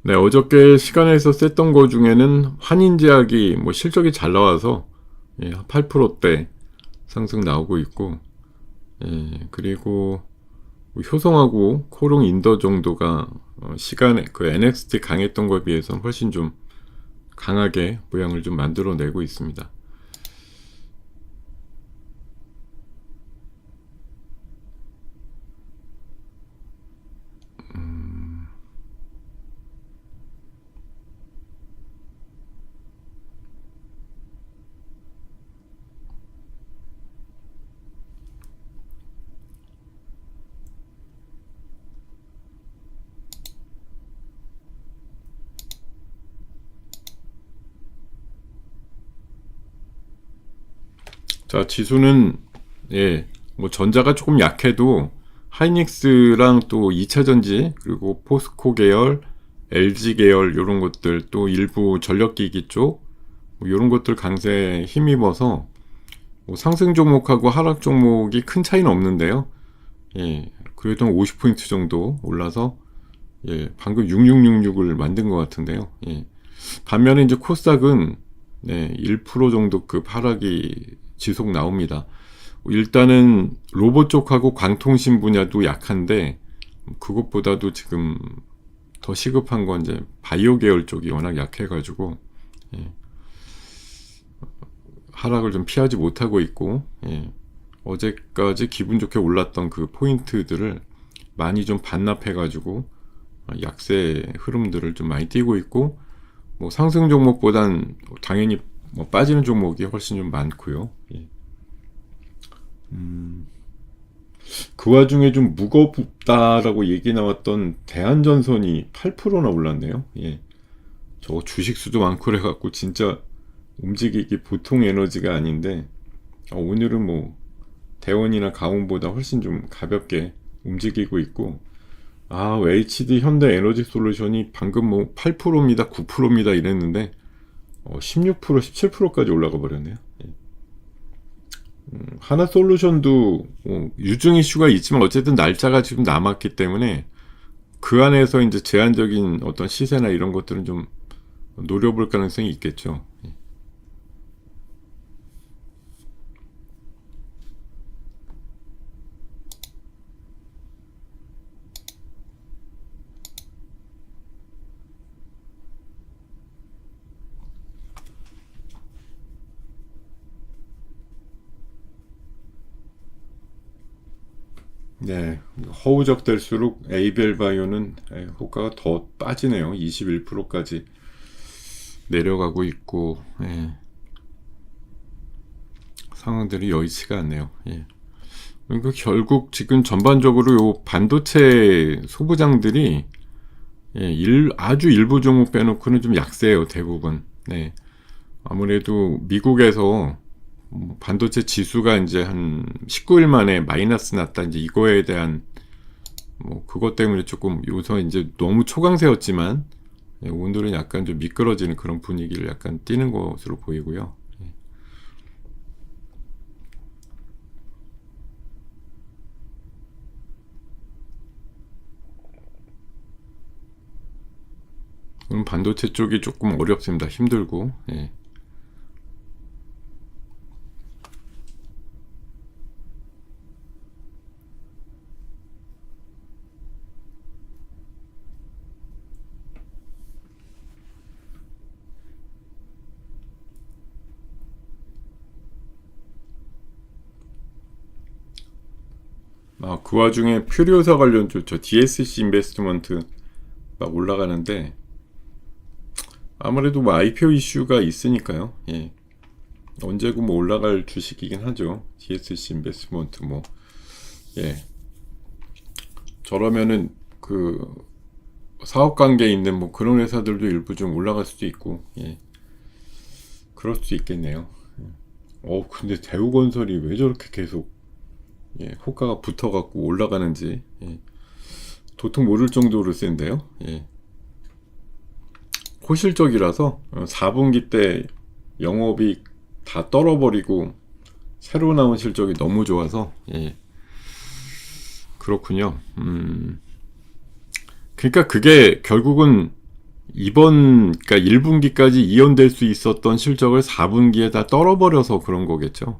Speaker 1: 네, 어저께 시간에서 셌던 거 중에는 환인제약이 뭐 실적이 잘 나와서 예, 8%대 상승 나오고 있고, 예, 그리고 뭐 효성하고 코롱 인더 정도가 시간에 그 NXT 강했던 거에 비해서는 훨씬 좀 강하게 모양을 좀 만들어내고 있습니다. 자, 지수는 예, 뭐 전자가 조금 약해도 하이닉스랑 또 2차 전지 그리고 포스코 계열, LG 계열 이런 것들 또 일부 전력기기 쪽 이런 것들 강세에 힘입어서 뭐 상승 종목하고 하락 종목이 큰 차이는 없는데요. 예, 그래도 한 50포인트 정도 올라서 예, 방금 6666을 만든 것 같은데요. 예. 반면에 이제 코스닥은 네, 1% 정도급 하락이 지속 나옵니다. 일단은 로봇 쪽하고 광통신 분야도 약한데 그것보다도 지금 더 시급한 건 이제 바이오 계열 쪽이 워낙 약해가지고 예, 하락을 좀 피하지 못하고 있고 예, 어제까지 기분 좋게 올랐던 그 포인트들을 많이 좀 반납해가지고 약세 흐름들을 좀 많이 띄고 있고 뭐 상승 종목보단 당연히 뭐 빠지는 종목이 훨씬 좀 많고요. 예. 그 와중에 좀 무겁다라고 얘기 나왔던 대한전선이 8%나 올랐네요. 예. 저거 주식수도 많고 그래갖고 진짜 움직이기 보통 에너지가 아닌데 오늘은 뭐 대원이나 가온보다 훨씬 좀 가볍게 움직이고 있고 HD 현대 에너지 솔루션이 방금 뭐 8%입니다, 9%입니다 이랬는데 16%, 17%까지 올라가 버렸네요. 하나 솔루션도 유증 이슈가 있지만 어쨌든 날짜가 지금 남았기 때문에 그 안에서 이제 제한적인 어떤 시세나 이런 것들은 좀 노려볼 가능성이 있겠죠. 네, 허우적 될수록 에이벨 바이오는 호가가 더 빠지네요. 21%까지 내려가고 있고 상황들이 여의치가 않네요. 예. 그러니까 결국 지금 전반적으로 요 반도체 소부장들이 아주 일부 종목 빼놓고는 좀 약세예요, 대부분. 네. 아무래도 미국에서 반도체 지수가 이제 한 19일 만에 마이너스 났다. 이제 이거에 대한 뭐 그것 때문에 조금 요새 이제 너무 초강세였지만 오늘은 약간 좀 미끄러지는 그런 분위기를 약간 띄는 것으로 보이고요. 반도체 쪽이 조금 어렵습니다. 힘들고. 예. 그 와중에 퓨리오사 관련주 저 DSC 인베스트먼트 막 올라가는데 아무래도 뭐 IPO 이슈가 있으니까요. 예. 언제고 뭐 올라갈 주식이긴 하죠. DSC 인베스트먼트 뭐 예. 저러면은 그 사업 관계에 있는 뭐 그런 회사들도 일부 좀 올라갈 수도 있고 예. 그럴 수도 있겠네요. 근데 대우건설이 왜 저렇게 계속 호가가 붙어갖고 올라가는지 도통 모를 정도로 센데요. 호실적이라서 4분기 때 영업이 다 떨어버리고 새로 나온 실적이 너무 좋아서 그렇군요. 그러니까 그게 결국은 그러니까 1분기까지 이연될 수 있었던 실적을 4분기에 다 떨어버려서 그런 거겠죠.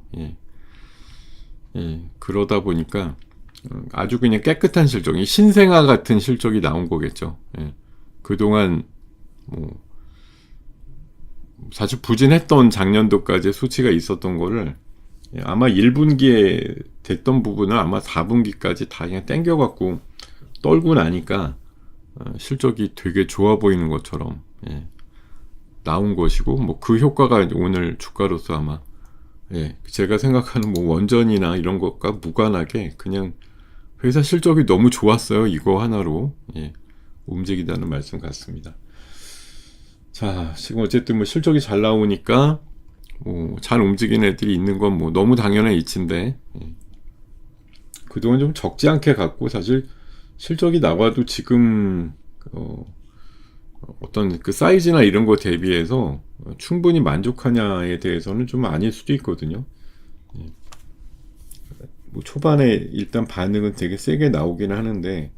Speaker 1: 그러다 보니까 아주 그냥 깨끗한 실적이 신생아 같은 실적이 나온 거겠죠. 그동안 뭐 사실 부진했던 작년도까지 수치가 있었던 거를 아마 1분기에 됐던 부분을 아마 4분기까지 다 그냥 땡겨갖고 떨고 나니까 실적이 되게 좋아 보이는 것처럼 나온 것이고 뭐 그 효과가 오늘 주가로서 아마 제가 생각하는 뭐 원전이나 이런 것과 무관하게 그냥 회사 실적이 너무 좋았어요. 이거 하나로 움직이다는 말씀 같습니다. 자, 지금 어쨌든 뭐 실적이 잘 나오니까 뭐 잘 움직이는 애들이 있는 건 뭐 너무 당연한 이치인데 그동안 좀 적지 않게 갖고 사실 실적이 나와도 지금 어떤 그 사이즈나 이런 거 대비해서 충분히 만족하냐에 대해서는 좀 아닐 수도 있거든요. 뭐 초반에 일단 반응은 되게 세게 나오긴 하는데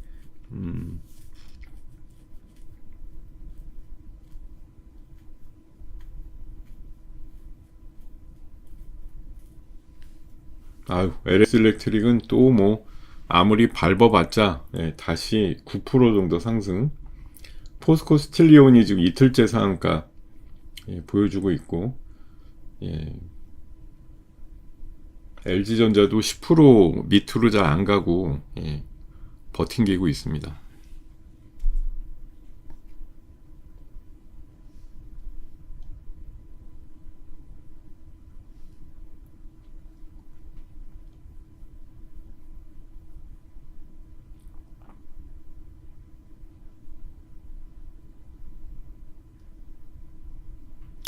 Speaker 1: LS 일렉트릭은 또 뭐 아무리 밟아봤자 다시 9% 정도 상승. 포스코 스틸리온이 지금 이틀째 상한가 보여주고 있고 LG전자도 10% 밑으로 잘 안 가고 버팅기고 있습니다.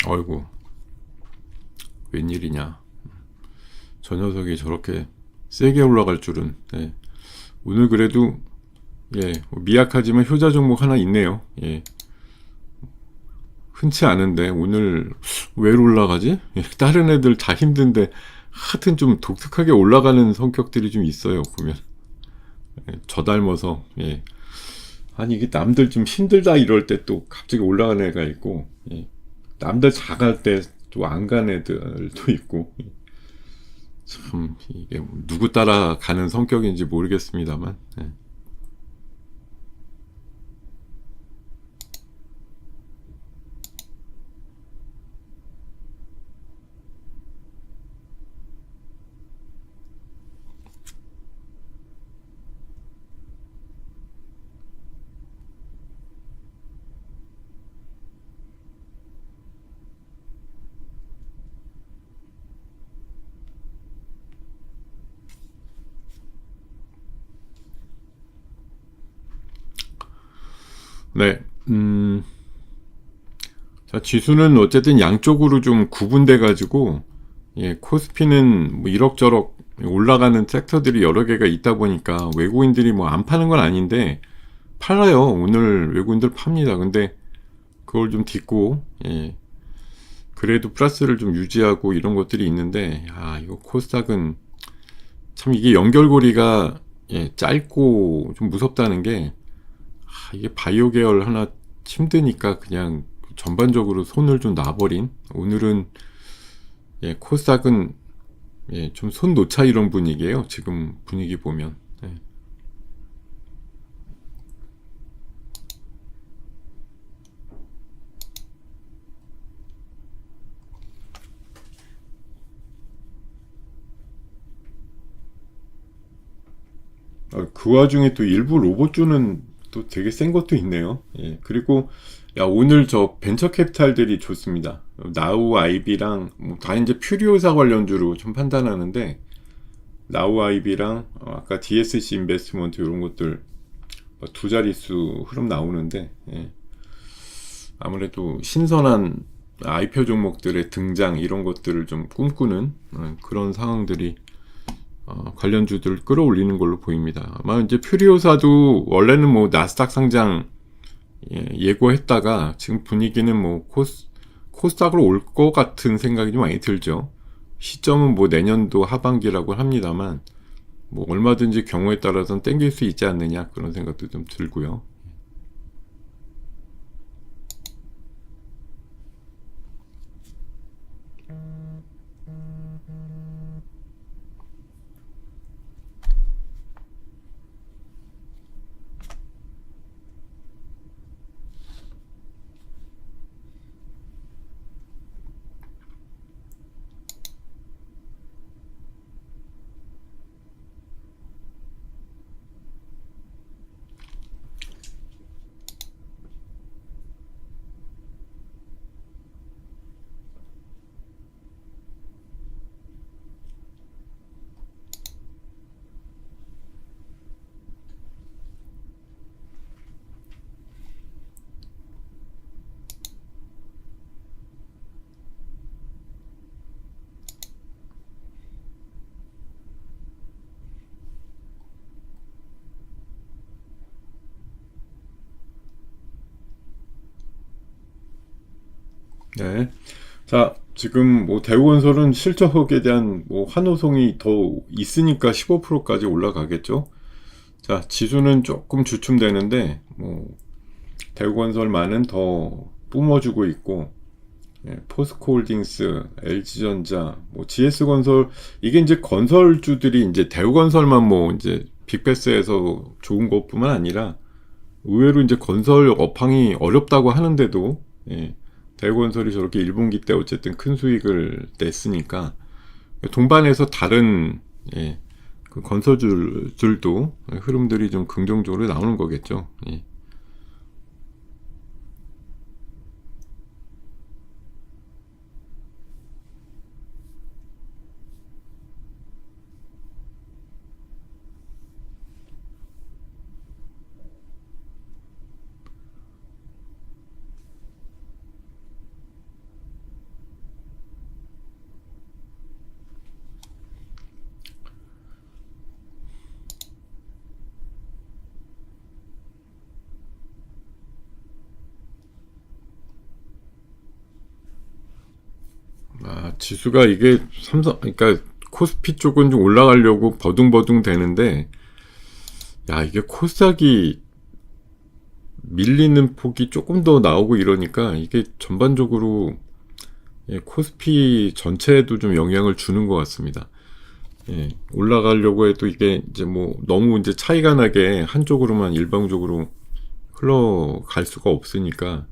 Speaker 1: 어이구, 웬일이냐. 저 녀석이 저렇게 세게 올라갈 줄은. 오늘 그래도 미약하지만 효자 종목 하나 있네요. 흔치 않은데 오늘 왜 올라가지? 다른 애들 다 힘든데 하여튼 좀 독특하게 올라가는 성격들이 좀 있어요. 보면 저 닮아서 아니 이게 남들 좀 힘들다 이럴 때 또 갑자기 올라가는 애가 있고 남들 잘할 때 또 안 가는 애들도 있고 참 이게 누구 따라가는 성격인지 모르겠습니다만 네. 자, 지수는 어쨌든 양쪽으로 좀 구분돼 가지고 코스피는 뭐 이럭저럭 올라가는 섹터들이 여러 개가 있다 보니까 외국인들이 뭐 안 파는 건 아닌데 팔아요. 오늘 외국인들 팝니다. 근데 그걸 좀 딛고 그래도 플러스를 좀 유지하고 이런 것들이 있는데 이거 코스닥은 참 이게 연결고리가 짧고 좀 무섭다는 게 이게 바이오 계열 하나 힘드니까 그냥 전반적으로 손을 좀 놔버린 오늘은 코스닥은 좀 손 놓자 이런 분위기예요. 지금 분위기 보면 그 와중에 또 일부 로봇주는 또 되게 센 것도 있네요. 예, 그리고 야, 오늘 저 벤처 캐피탈들이 좋습니다. 나우 아이비랑 다 이제 퓨리오사 관련주로 좀 판단하는데, 나우 아이비랑 아까 DSC 인베스트먼트 이런 것들 두 자릿수 흐름 나오는데, 예, 아무래도 신선한 IPO 종목들의 등장 이런 것들을 좀 꿈꾸는 그런 상황들이 관련주들을 끌어올리는 걸로 보입니다. 아마 이제 퓨리오사도 원래는 뭐 나스닥 상장 예고했다가 지금 분위기는 뭐 코스닥으로 올 것 같은 생각이 좀 많이 들죠. 시점은 뭐 내년도 하반기라고 합니다만 뭐 얼마든지 경우에 따라서는 땡길 수 있지 않느냐 그런 생각도 좀 들고요. 네. 자, 지금 뭐 대우건설은 실적에 대한 뭐 환호성이 더 있으니까 15%까지 올라가겠죠. 자, 지수는 조금 주춤되는데 뭐 대우건설만은 더 뿜어주고 있고, 예, 포스코홀딩스, LG전자, 뭐 GS건설 이게 이제 건설주들이 이제 대우건설만 뭐 이제 빅베스에서 좋은 것뿐만 아니라 의외로 이제 건설 업황이 어렵다고 하는데도, 예, 대우건설이 저렇게 1분기 때 어쨌든 큰 수익을 냈으니까 동반해서 다른, 예, 그 건설주들도 흐름들이 좀 긍정적으로 나오는 거겠죠. 예. 아, 지수가 이게 그러니까 코스피 쪽은 좀 올라가려고 버둥버둥 되는데, 야, 이게 코스닥이 밀리는 폭이 조금 더 나오고 이러니까 이게 전반적으로, 예, 코스피 전체에도 좀 영향을 주는 것 같습니다. 예, 올라가려고 해도 이게 이제 뭐 너무 이제 차이가 나게 한쪽으로만 일방적으로 흘러갈 수가 없으니까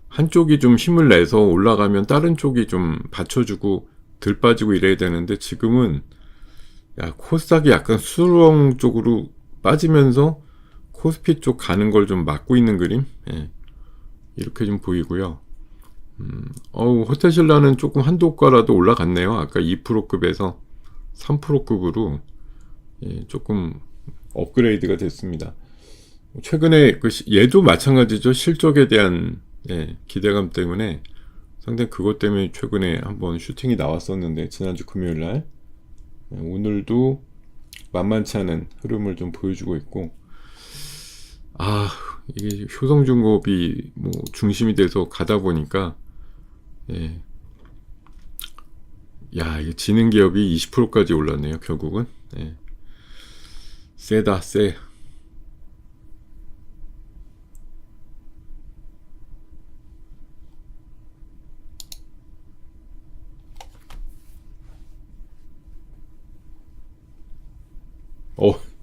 Speaker 1: 한쪽이 좀 힘을 내서 올라가면 다른 쪽이 좀 받쳐주고 들 빠지고 이래야 되는데, 지금은 야, 코스닥이 약간 수렁 쪽으로 빠지면서 코스피 쪽 가는 걸 좀 막고 있는 그림, 예, 이렇게 좀 보이고요. 호텔신라는 조금 한도 효과라도 올라갔네요. 아까 2%급에서 3%급으로, 예, 조금 업그레이드가 됐습니다. 최근에 얘도 마찬가지죠. 실적에 대한, 예, 기대감 때문에 상당히 그것 때문에 최근에 한번 슈팅이 나왔었는데 지난주 금요일날, 예, 오늘도 만만치 않은 흐름을 좀 보여주고 있고, 아, 이게 효성중공업이 뭐 중심이 돼서 가다 보니까, 예, 야, 이 지능 기업이 20%까지 올랐네요. 결국은, 예, 세다 세.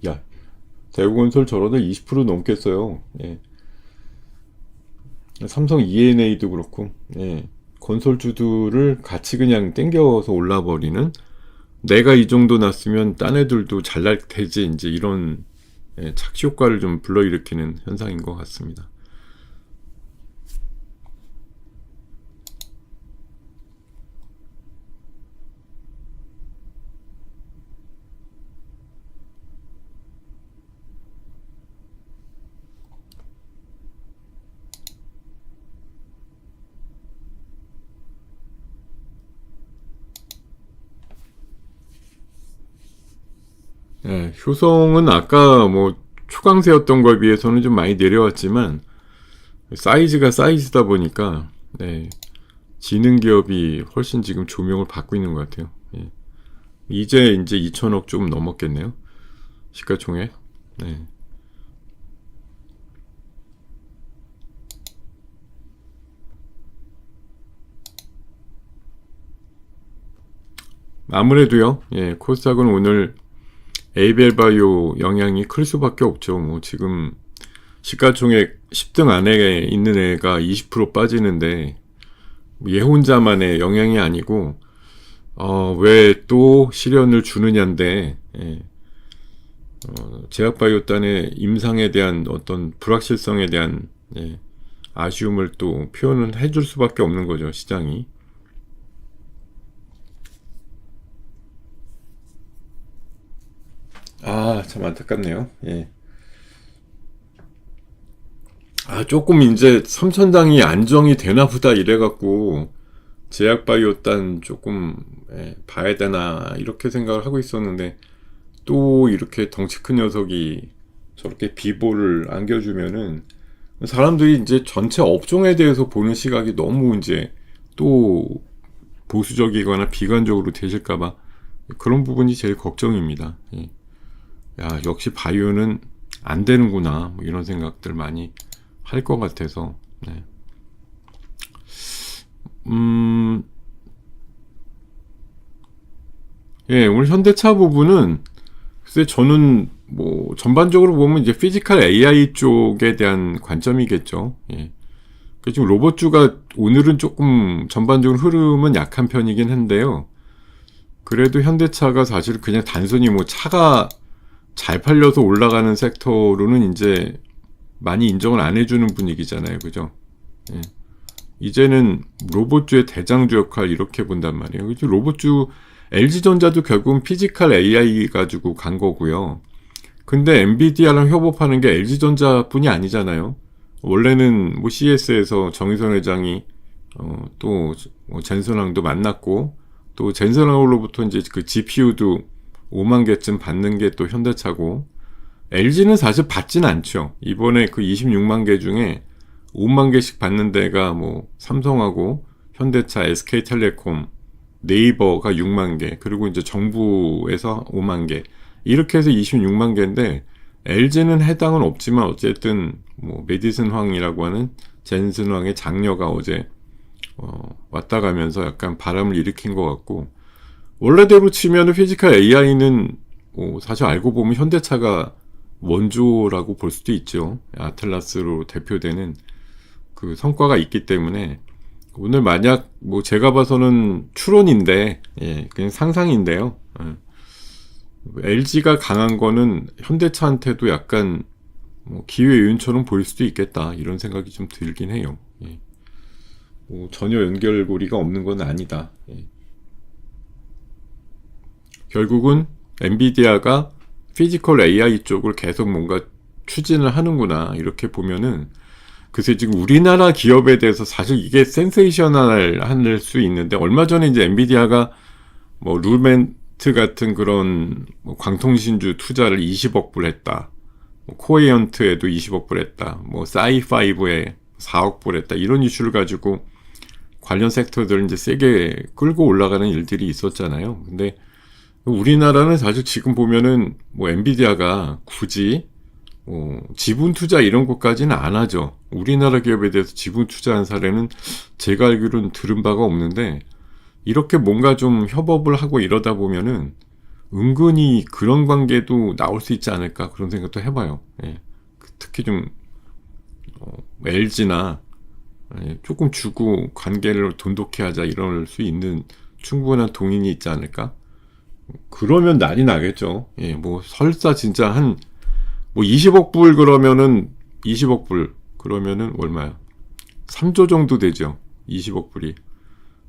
Speaker 1: 야, 대우건설 저러다 20% 넘겠어요. 예. 삼성 E&A도 그렇고, 예. 건설주들을 같이 그냥 땡겨서 올라버리는, 내가 이 정도 났으면 딴 애들도 잘 날 테지, 이제 이런 착시 효과를 좀 불러일으키는 현상인 것 같습니다. 효성은 아까 뭐 초강세였던 거에 비해서는 좀 많이 내려왔지만 사이즈가 사이즈다 보니까 지능 기업이 훨씬 지금 조명을 받고 있는 것 같아요. 이제 2천억 좀 넘었겠네요. 시가총액. 아무래도요. 코스닥은 오늘 에이벨바이오 영향이 클 수밖에 없죠. 뭐 지금 시가총액 10등 안에 있는 애가 20% 빠지는데 얘 혼자만의 영향이 아니고 왜 또 실현을 주느냐인데 제약바이오단의 임상에 대한 어떤 불확실성에 대한 아쉬움을 또 표현을 해줄 수밖에 없는 거죠, 시장이. 참 안타깝네요. 조금 이제 삼천당이 안정이 되나 보다 이래갖고 제약바이오단 조금 봐야 되나 이렇게 생각을 하고 있었는데 또 이렇게 덩치 큰 녀석이 저렇게 비보를 안겨주면은 사람들이 이제 전체 업종에 대해서 보는 시각이 너무 이제 또 보수적이거나 비관적으로 되실까봐 그런 부분이 제일 걱정입니다. 역시 바이오는 안 되는구나 뭐 이런 생각들 많이 할 것 같아서 오늘 현대차 부분은 글쎄 저는 뭐 전반적으로 보면 이제 피지컬 AI 쪽에 대한 관점이겠죠. 지금 로봇주가 오늘은 조금 전반적으로 흐름은 약한 편이긴 한데요. 그래도 현대차가 사실 그냥 단순히 뭐 차가 잘 팔려서 올라가는 섹터로는 이제 많이 인정을 안 해주는 분위기잖아요. 그죠? 이제는 로봇주의 대장주 역할 이렇게 본단 말이에요. 그죠? 로봇주 LG전자도 결국은 피지컬 AI 가지고 간 거고요. 근데 엔비디아랑 협업하는 게 LG전자뿐이 아니잖아요. 원래는 뭐 CS에서 정의선 회장이 또 젠슨왕도 만났고 또 젠슨왕으로부터 이제 그 GPU도 5만 개쯤 받는 게 또 현대차고 LG는 사실 받진 않죠. 이번에 그 26만 개 중에 5만 개씩 받는 데가 뭐 삼성하고 현대차, SK텔레콤, 네이버가 6만 개, 그리고 이제 정부에서 5만 개. 이렇게 해서 26만 개인데 LG는 해당은 없지만 어쨌든 뭐 메디슨 황이라고 하는 젠슨 황의 장녀가 어제 왔다 가면서 약간 바람을 일으킨 것 같고 원래대로 치면 피지컬 AI는 뭐 사실 알고 보면 현대차가 원조라고 볼 수도 있죠. 아틀라스로 대표되는 그 성과가 있기 때문에 오늘 만약 뭐 제가 봐서는 추론인데 그냥 상상인데요. LG가 강한 거는 현대차한테도 약간 뭐 기회 요인처럼 보일 수도 있겠다 이런 생각이 좀 들긴 해요. 뭐 전혀 연결고리가 없는 건 아니다. 결국은 엔비디아가 피지컬 AI 쪽을 계속 뭔가 추진을 하는구나 이렇게 보면은 글쎄 지금 우리나라 기업에 대해서 사실 이게 센세이셔널 할 수 있는데 얼마 전에 이제 엔비디아가 뭐 룰멘트 같은 그런 뭐 광통신주 투자를 20억 불 했다. 뭐 코에이언트에도 20억 불 했다. 뭐 사이5에 4억 불 했다. 이런 이슈를 가지고 관련 섹터들을 이제 세게 끌고 올라가는 일들이 있었잖아요. 근데 우리나라는 사실 지금 보면은 뭐 엔비디아가 굳이 지분 투자 이런 것까지는 안 하죠. 우리나라 기업에 대해서 지분 투자한 사례는 제가 알기로는 들은 바가 없는데 이렇게 뭔가 좀 협업을 하고 이러다 보면은 은근히 그런 관계도 나올 수 있지 않을까 그런 생각도 해봐요. 특히 좀 LG나 조금 주고 관계를 돈독히 하자 이럴 수 있는 충분한 동인이 있지 않을까? 그러면 난리 나겠죠. 뭐 설사 진짜 한 뭐 20억 불 그러면은 20억 불 그러면은 얼마야? 3조 정도 되죠. 20억 불이.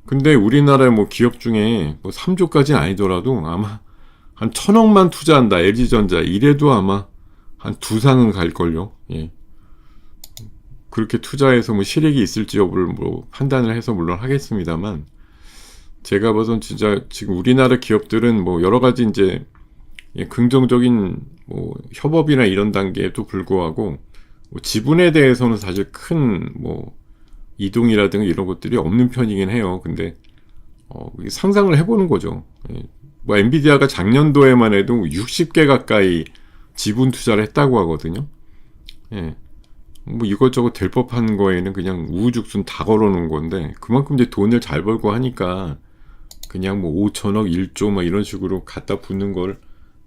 Speaker 1: 근데 우리나라 뭐 기업 중에 뭐 3조까지는 아니더라도 아마 한 1,000억만 투자한다. LG전자 이래도 아마 한 두 상은 갈걸요. 예. 그렇게 투자해서 뭐 실익이 있을지 여부를 뭐 판단을 해서 물론 하겠습니다만, 제가 봐선 진짜 지금 우리나라 기업들은 뭐 여러 가지 이제 긍정적인 뭐 협업이나 이런 단계에도 불구하고 뭐 지분에 대해서는 사실 큰 뭐 이동이라든가 이런 것들이 없는 편이긴 해요. 근데 상상을 해보는 거죠. 예. 뭐 엔비디아가 작년도에만 해도 60개 가까이 지분 투자를 했다고 하거든요. 예. 뭐 이것저것 될 법한 거에는 그냥 우후죽순 다 걸어놓은 건데, 그만큼 이제 돈을 잘 벌고 하니까 그냥 뭐 5천억, 1조 막 이런 식으로 갖다 붓는 걸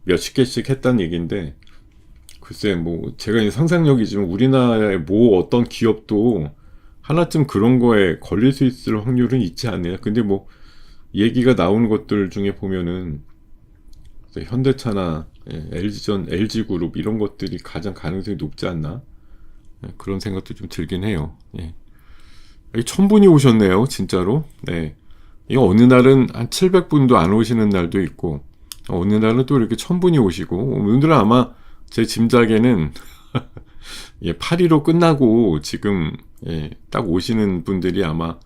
Speaker 1: 몇십 개씩 했다는 얘기인데, 글쎄 뭐 제가 이제 상상력이지만 우리나라의 뭐 어떤 기업도 하나쯤 그런 거에 걸릴 수 있을 확률은 있지 않느냐. 근데 뭐 얘기가 나오는 것들 중에 보면은 현대차나 LG그룹 이런 것들이 가장 가능성이 높지 않나, 그런 생각도 좀 들긴 해요. 예. 1,000분이 오셨네요, 진짜로. 네. 이거 어느 날은 한 700분도 안 오시는 날도 있고, 어느 날은 또 이렇게 1,000분이 오시고, 오늘은 아마 제 짐작에는 8.15 끝나고 지금 딱 오시는 분들이 아마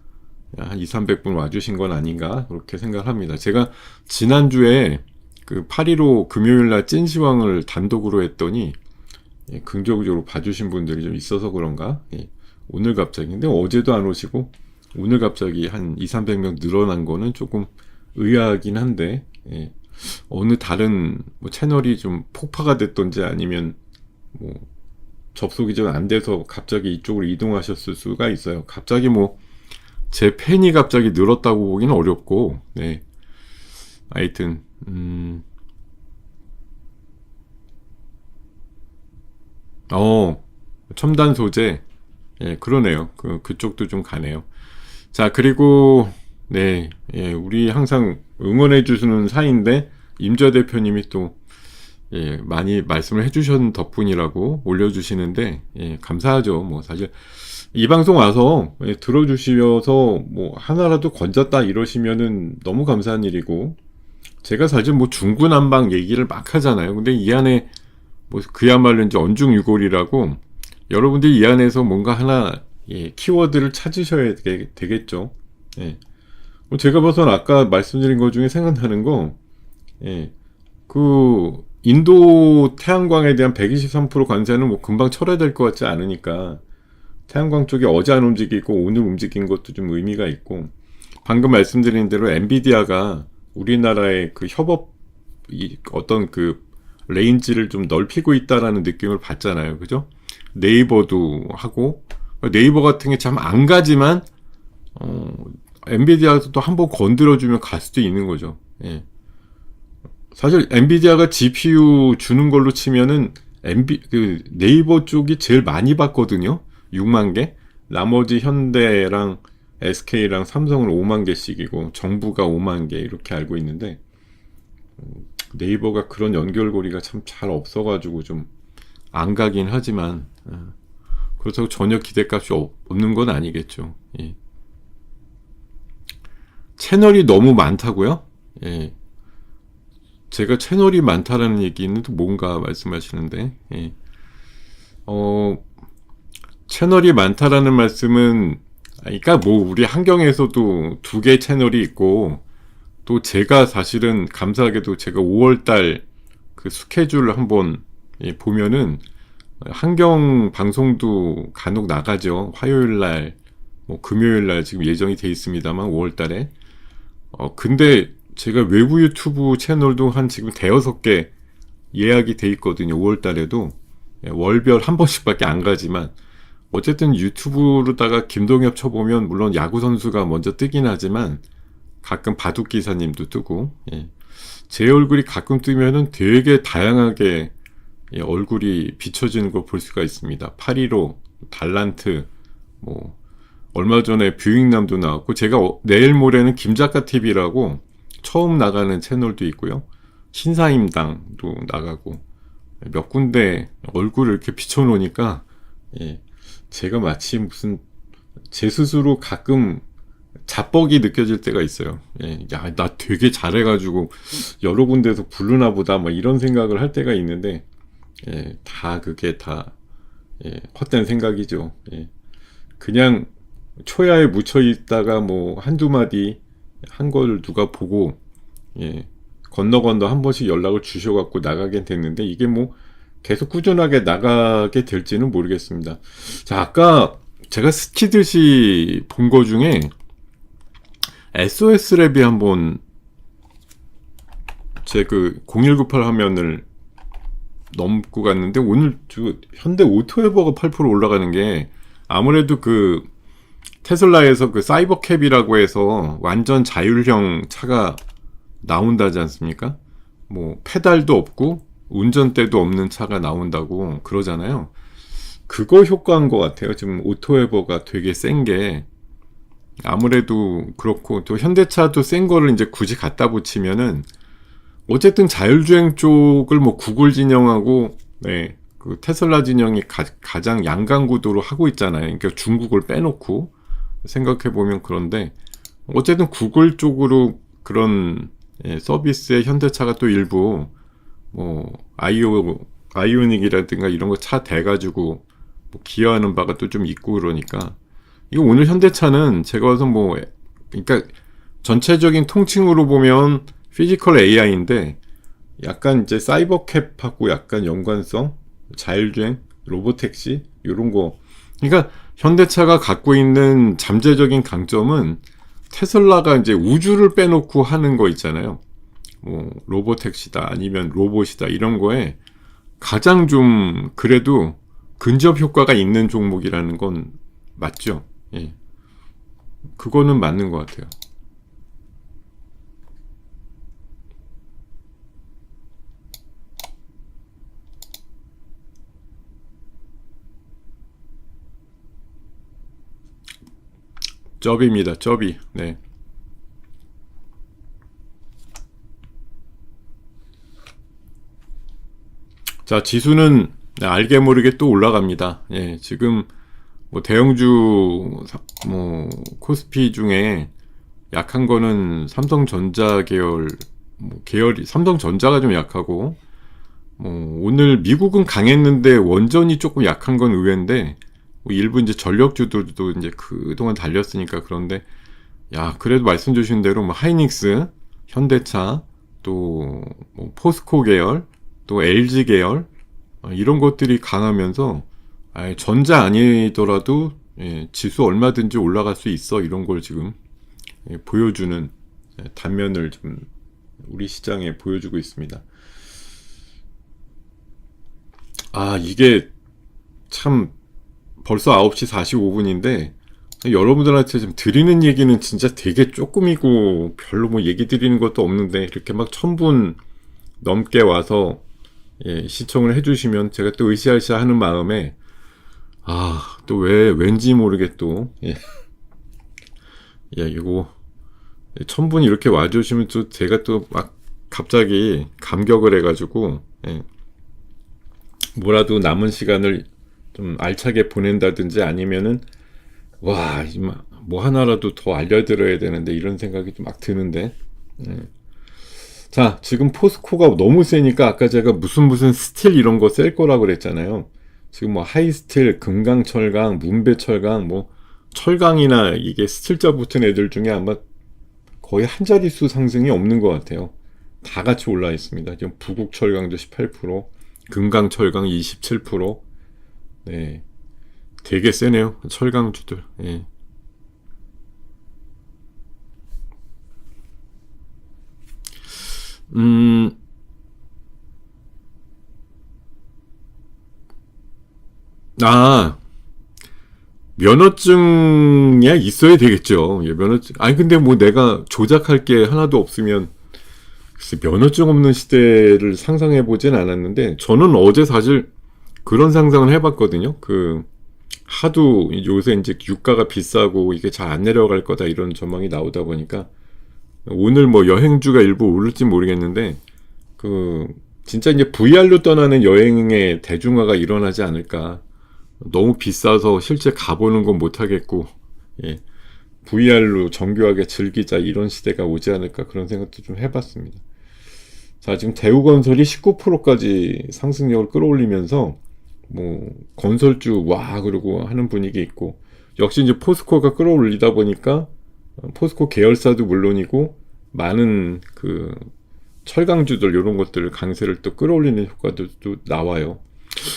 Speaker 1: 한 200~300분 와주신 건 아닌가 그렇게 생각합니다. 제가 지난주에 그 8.15 금요일날 찐시황을 단독으로 했더니 긍정적으로 봐주신 분들이 좀 있어서 그런가, 오늘 갑자기, 근데 어제도 안 오시고 오늘 갑자기 한 200~300명 늘어난 거는 조금 의아하긴 한데, 어느 다른 뭐 채널이 좀 폭파가 됐던지 아니면 뭐 접속이 좀 안 돼서 갑자기 이쪽으로 이동하셨을 수가 있어요. 갑자기 뭐 제 팬이 갑자기 늘었다고 보기는 어렵고, 네. 하여튼 첨단 소재, 그러네요. 그쪽도 좀 가네요. 자, 그리고 네, 우리 항상 응원해 주시는 사이인데 임자 대표님이 또 많이 말씀을 해주신 덕분이라고 올려주시는데, 감사하죠. 뭐 사실 이 방송 와서 들어주셔서 뭐 하나라도 건졌다 이러시면은 너무 감사한 일이고, 제가 사실 뭐 중구난방 얘기를 막 하잖아요. 근데 이 안에 뭐 그야말로 이제 언중유골이라고, 여러분들이 이 안에서 뭔가 하나 키워드를 찾으셔야 되겠죠. 뭐 제가 봐서는 아까 말씀드린 것 중에 생각나는 거, 그 인도 태양광에 대한 123% 관세는 뭐 금방 철회될 것 같지 않으니까 태양광 쪽이 어제 안 움직이고 오늘 움직인 것도 좀 의미가 있고, 방금 말씀드린 대로 엔비디아가 우리나라의 그 협업 어떤 그 레인지를 좀 넓히고 있다라는 느낌을 받잖아요. 그죠? 네이버도 하고, 네이버 같은 게 참 안 가지만 엔비디아도 한번 건드려주면 갈 수도 있는 거죠. 사실 엔비디아가 GPU 주는 걸로 치면은 그 네이버 쪽이 제일 많이 받거든요. 6만 개. 나머지 현대랑 SK랑 삼성은 5만 개씩이고 정부가 5만 개 이렇게 알고 있는데, 네이버가 그런 연결고리가 참 잘 없어가지고 좀 안 가긴 하지만, 그렇다고 전혀 기대값이 없는 건 아니겠죠. 채널이 너무 많다고요? 제가 채널이 많다라는 얘기는 또 뭔가 말씀하시는데, 채널이 많다라는 말씀은, 그러니까 뭐 우리 한경에서도 2개 채널이 있고, 또 제가 사실은 감사하게도 제가 5월달 그 스케줄을 한번 보면은 한경 방송도 간혹 나가죠. 화요일날, 뭐 금요일날 지금 예정이 돼 있습니다만 5월달에. 근데 제가 외부 유튜브 채널도 한 지금 5~6개 예약이 돼 있거든요. 5월달에도 월별 한 번씩밖에 안 가지만, 어쨌든 유튜브로다가 김동엽 쳐보면 물론 야구 선수가 먼저 뜨긴 하지만 가끔 바둑 기사님도 뜨고, 제 얼굴이 가끔 뜨면은 되게 다양하게 얼굴이 비춰지는 걸 볼 수가 있습니다. 8.15, 달란트, 뭐 얼마 전에 뷰잉남도 나왔고, 제가 내일 모레는 김작가 TV라고 처음 나가는 채널도 있고요. 신사임당도 나가고, 몇 군데 얼굴을 이렇게 비춰놓으니까, 예, 제가 마치 무슨 제 스스로 가끔 자뻑이 느껴질 때가 있어요. 예, 야, 나 되게 잘해가지고 여러 군데서 부르나 보다, 뭐 이런 생각을 할 때가 있는데, 예, 다 그게 다, 예, 헛된 생각이죠. 예, 그냥 초야에 묻혀 있다가 뭐 한두 마디 한 걸 누가 보고, 예, 건너 한 번씩 연락을 주셔갖고 나가게 됐는데, 이게 뭐 계속 꾸준하게 나가게 될지는 모르겠습니다. 자, 아까 제가 스치듯이 본 거 중에 SOS 랩이 한번 제 그 0198 화면을 넘고 갔는데, 오늘 현대 오토에버가 8% 올라가는 게 아무래도 그 테슬라에서 그 사이버캡이라고 해서 완전 자율형 차가 나온다지 않습니까? 뭐 페달도 없고 운전대도 없는 차가 나온다고 그러잖아요. 그거 효과인 것 같아요. 지금 오토에버가 되게 센 게 아무래도 그렇고, 또 현대차도 센 거를 이제 굳이 갖다 붙이면은 어쨌든 자율주행 쪽을 뭐 구글 진영하고, 네, 그 테슬라 진영이 가장 양강구도로 하고 있잖아요. 그러니까 중국을 빼놓고 생각해 보면. 그런데 어쨌든 구글 쪽으로 그런, 예, 서비스의 현대차가 또 일부 뭐 아이오닉이라든가 이런 거 차 대가지고 뭐 기여하는 바가 또 좀 있고, 그러니까 이거 오늘 현대차는 제가 봐서 뭐, 그러니까 전체적인 통칭으로 보면 피지컬 AI인데 약간 이제 사이버캡하고 약간 연관성, 자율주행, 로보택시 이런 거. 그러니까 현대차가 갖고 있는 잠재적인 강점은 테슬라가 이제 우주를 빼놓고 하는 거 있잖아요. 뭐 로보택시다 아니면 로봇이다 이런 거에 가장 좀 그래도 근접 효과가 있는 종목이라는 건 맞죠. 예, 그거는 맞는 것 같아요. 쩝입니다. 쩝이. 네. 자, 지수는 알게 모르게 또 올라갑니다. 예, 지금 뭐 대형주 뭐 코스피 중에 약한 거는 삼성전자 계열, 뭐 계열이 삼성전자가 좀 약하고, 뭐 오늘 미국은 강했는데 원전이 조금 약한 건 의외인데, 뭐 일부 이제 전력주들도 이제 그동안 달렸으니까. 그런데 야, 그래도 말씀 주신 대로 뭐 하이닉스, 현대차, 또 뭐 포스코 계열, 또 LG 계열, 이런 것들이 강하면서, 전자 아니더라도, 예, 지수 얼마든지 올라갈 수 있어, 이런 걸 지금, 예, 보여주는, 예, 단면을 좀 우리 시장에 보여주고 있습니다. 아, 이게 참 벌써 9시 45분인데 여러분들한테 좀 드리는 얘기는 진짜 되게 조금이고 별로 뭐 얘기 드리는 것도 없는데, 이렇게 막 1000분 넘게 와서, 예, 시청을 해주시면 제가 또 으쌰으쌰 하는 마음에, 아, 또 왠지 모르게 또, 예, 예, 이거 1000분 이렇게 와주시면 또 제가 또 막 갑자기 감격을 해가지고, 예, 뭐라도 남은 시간을 좀 알차게 보낸다든지 아니면은, 와, 뭐 하나라도 더 알려드려야 되는데 이런 생각이 좀 막 드는데, 예. 자, 지금 포스코가 너무 세니까 아까 제가 무슨 스틸 이런 거 셀 거라고 그랬잖아요. 지금 뭐 하이스틸, 금강철강, 문배철강, 뭐 철강이나 이게 스틸자 붙은 애들 중에 아마 거의 한 자릿수 상승이 없는 것 같아요. 다 같이 올라 있습니다. 지금 부국철강도 18%, 금강철강 27%. 네, 되게 세네요. 철강주들. 예. 음, 아, 면허증이 있어야 되겠죠. 예, 면허증. 아니, 근데 뭐 내가 조작할 게 하나도 없으면, 글쎄, 면허증 없는 시대를 상상해 보진 않았는데, 저는 어제 사실 그런 상상을 해봤거든요. 하도 요새 이제 유가가 비싸고 이게 잘 안 내려갈 거다 이런 전망이 나오다 보니까, 오늘 뭐 여행주가 일부 오를지 모르겠는데, 그 진짜 이제 VR로 떠나는 여행의 대중화가 일어나지 않을까. 너무 비싸서 실제 가보는 건 못하겠고, 예. VR로 정교하게 즐기자 이런 시대가 오지 않을까 그런 생각도 좀 해봤습니다. 자, 지금 대우건설이 19%까지 상승력을 끌어올리면서 뭐 건설주 와 그러고 하는 분위기 있고, 역시 이제 포스코가 끌어올리다 보니까 포스코 계열사도 물론이고 많은 그 철강주들 이런 것들을 강세를 또 끌어올리는 효과들도 나와요.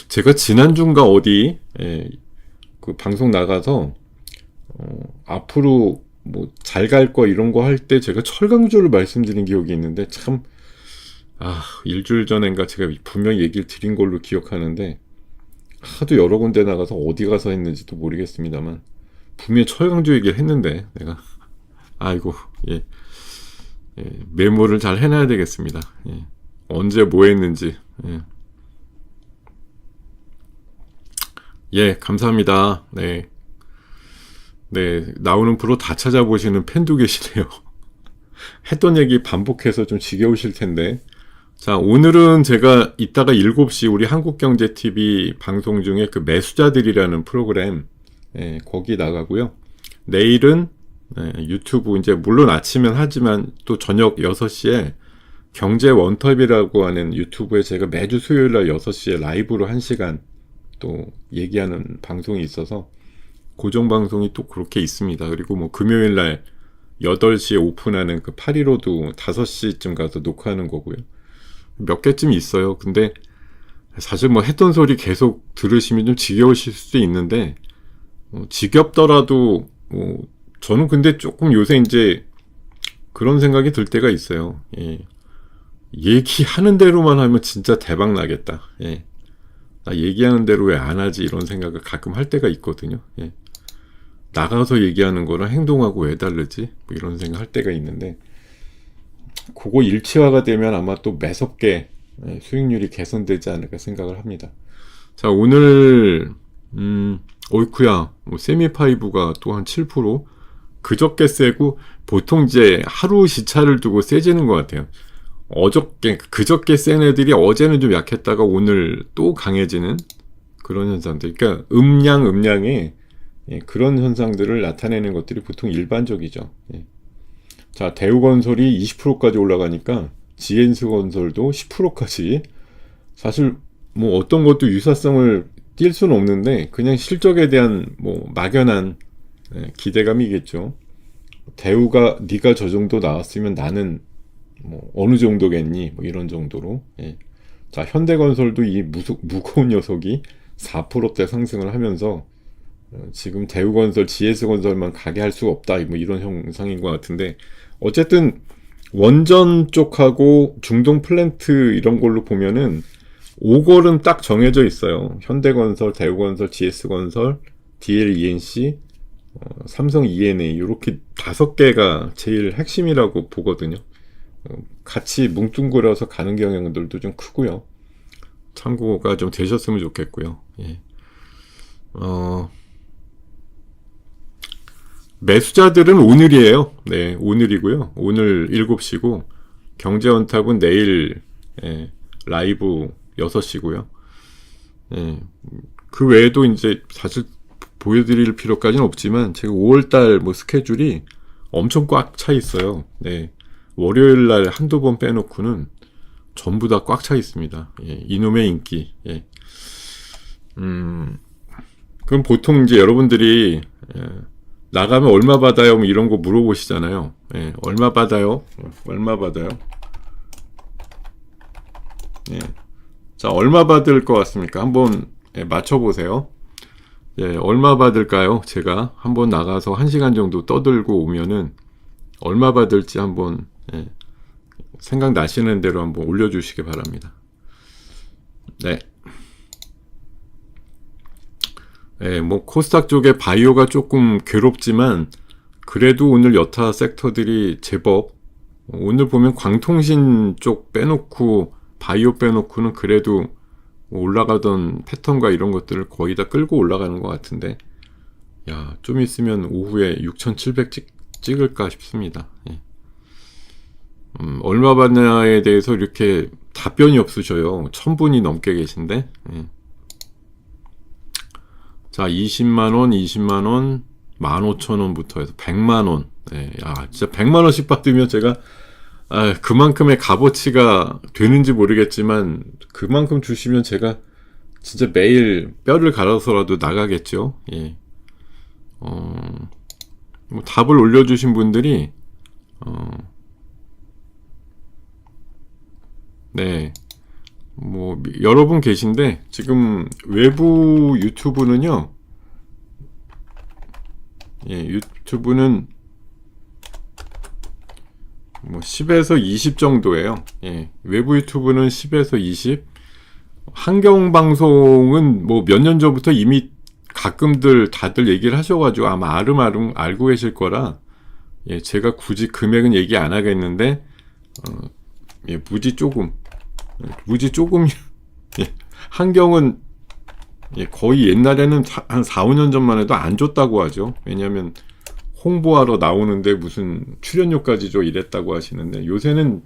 Speaker 1: 제가 지난주인가 어디 그 방송 나가서 앞으로 뭐 잘 갈 거 이런 거 할 때 제가 철강주를 말씀드린 기억이 있는데 참 일주일 전인가 제가 분명히 얘기를 드린 걸로 기억하는데 하도 여러 군데 나가서 어디 가서 했는지도 모르겠습니다만 분명히 철강주 얘기를 했는데 내가 아이고 메모를 잘 해놔야 되겠습니다. 언제 뭐 했는지. 감사합니다. 네, 나오는 프로 다 찾아보시는 팬도 계시네요. 했던 얘기 반복해서 좀 지겨우실 텐데. 자, 오늘은 제가 이따가 7시 우리 한국경제TV 방송 중에 그 매수자들이라는 프로그램, 거기 나가고요. 내일은 유튜브 이제 물론 아침엔 하지만 또 저녁 6시에 경제 원톱이라고 하는 유튜브에 제가 매주 수요일날 6시에 라이브로 1시간 또 얘기하는 방송이 있어서 고정 방송이 또 그렇게 있습니다. 그리고 뭐 금요일날 8시에 오픈하는 그 815도 5시쯤 가서 녹화하는 거고요. 몇 개쯤 있어요. 근데 사실 뭐 했던 소리 계속 들으시면 좀 지겨우실 수도 있는데 지겹더라도 저는 근데 조금 요새 이제 그런 생각이 들 때가 있어요. 얘기하는 대로만 하면 진짜 대박 나겠다. 나 얘기하는 대로 왜 안 하지 이런 생각을 가끔 할 때가 있거든요. 나가서 얘기하는 거랑 행동하고 왜 다르지? 뭐 이런 생각 할 때가 있는데 그거 일치화가 되면 아마 또 매섭게 수익률이 개선되지 않을까 생각을 합니다. 자, 오늘 어이쿠야 뭐 세미파이브가 또 한 7% 그저께 세고 보통 이제 하루 시차를 두고 세지는 것 같아요. 그저께 센 애들이 어제는 좀 약했다가 오늘 또 강해지는 그런 현상들. 그러니까 음량에 그런 현상들을 나타내는 것들이 보통 일반적이죠. 자, 대우건설이 20%까지 올라가니까 지엔스건설도 10%까지. 사실 뭐 어떤 것도 유사성을 띌 수는 없는데 그냥 실적에 대한 뭐 막연한 기대감이겠죠. 대우가 네가 저 정도 나왔으면 나는 뭐 어느 정도겠니? 뭐 이런 정도로. 자, 현대건설도 이 무거운 녀석이 4%대 상승을 하면서 지금 대우건설, GS건설만 가게 할 수가 없다. 뭐 이런 형상인 것 같은데 어쨌든 원전 쪽하고 중동 플랜트 이런 걸로 보면은 5걸은 딱 정해져 있어요. 현대건설, 대우건설, GS건설, DLENC, 삼성 ENA 이렇게 5개가 제일 핵심이라고 보거든요. 같이 뭉뚱그려서 가는 경향들도 좀 크고요. 참고가 좀 되셨으면 좋겠고요. 매수자들은 오늘이에요. 네, 오늘이고요. 오늘 7시고 경제원탑은 내일 라이브 6시고요. 그 외에도 이제 사실 보여드릴 필요까지는 없지만 제가 5월달 뭐 스케줄이 엄청 꽉 차 있어요. 월요일날 한두 번 빼놓고는 전부 다 꽉 차 있습니다. 이놈의 인기. 그럼 보통 이제 여러분들이 나가면 얼마 받아요? 뭐 이런 거 물어보시잖아요. 얼마 받아요? 얼마 받아요? 자, 얼마 받을 것 같습니까? 한번 맞춰보세요. 얼마 받을까요? 제가 한번 나가서 1시간 정도 떠들고 오면은 얼마 받을지 한번 생각나시는 대로 한번 올려주시기 바랍니다. 뭐 코스닥 쪽에 바이오가 조금 괴롭지만 그래도 오늘 여타 섹터들이 제법 오늘 보면 광통신 쪽 빼놓고 바이오 빼놓고는 그래도 올라가던 패턴과 이런 것들을 거의 다 끌고 올라가는 것 같은데 좀 있으면 오후에 6,700 찍을까 싶습니다. 얼마 받냐에 대해서 이렇게 답변이 없으셔요. 1000분이 넘게 계신데. 예. 자, 20만원, 20만원, 15,000원부터 해서 100만원. 예, 야, 진짜 100만원씩 받으면 제가, 그만큼의 값어치가 되는지 모르겠지만, 그만큼 주시면 제가 진짜 매일 뼈를 갈아서라도 나가겠죠. 예. 뭐 답을 올려주신 분들이, 네. 뭐, 여러 분 계신데, 지금 외부 유튜브는요, 예, 유튜브는 뭐 10에서 20 정도예요. 예, 외부 유튜브는 10에서 20. 환경방송은 뭐 몇 년 전부터 이미 가끔들 다들 얘기를 하셔가지고 아마 아름아름 알고 계실 거라, 예, 제가 굳이 금액은 얘기 안 하겠는데, 예, 무지 조금, 예, 환경은, 예, 거의 옛날에는 한 4, 5년 전만 해도 안 줬다고 하죠. 왜냐면 홍보하러 나오는데 무슨 출연료까지 줘 이랬다고 하시는데, 요새는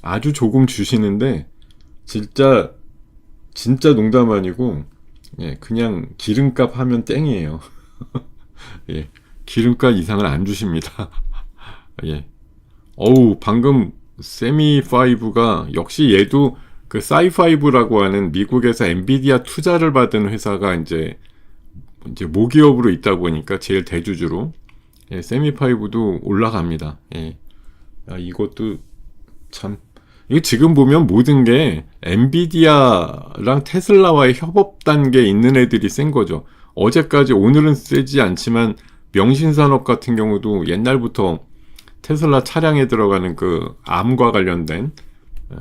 Speaker 1: 아주 조금 주시는데, 진짜 농담 아니고, 예, 그냥 기름값 하면 땡이에요. 예, 기름값 이상을 안 주십니다. 예. 어우, 방금 세미5가 역시 얘도 그 사이5라고 하는 미국에서 엔비디아 투자를 받은 회사가 이제 모기업으로 있다 보니까 제일 대주주로, 예, 세미5도 올라갑니다. 예. 야, 이것도 참, 이거 지금 보면 모든 게 엔비디아랑 테슬라와의 협업 단계에 있는 애들이 센 거죠. 어제까지, 오늘은 세지 않지만 명신산업 같은 경우도 옛날부터 테슬라 차량에 들어가는 그 암과 관련된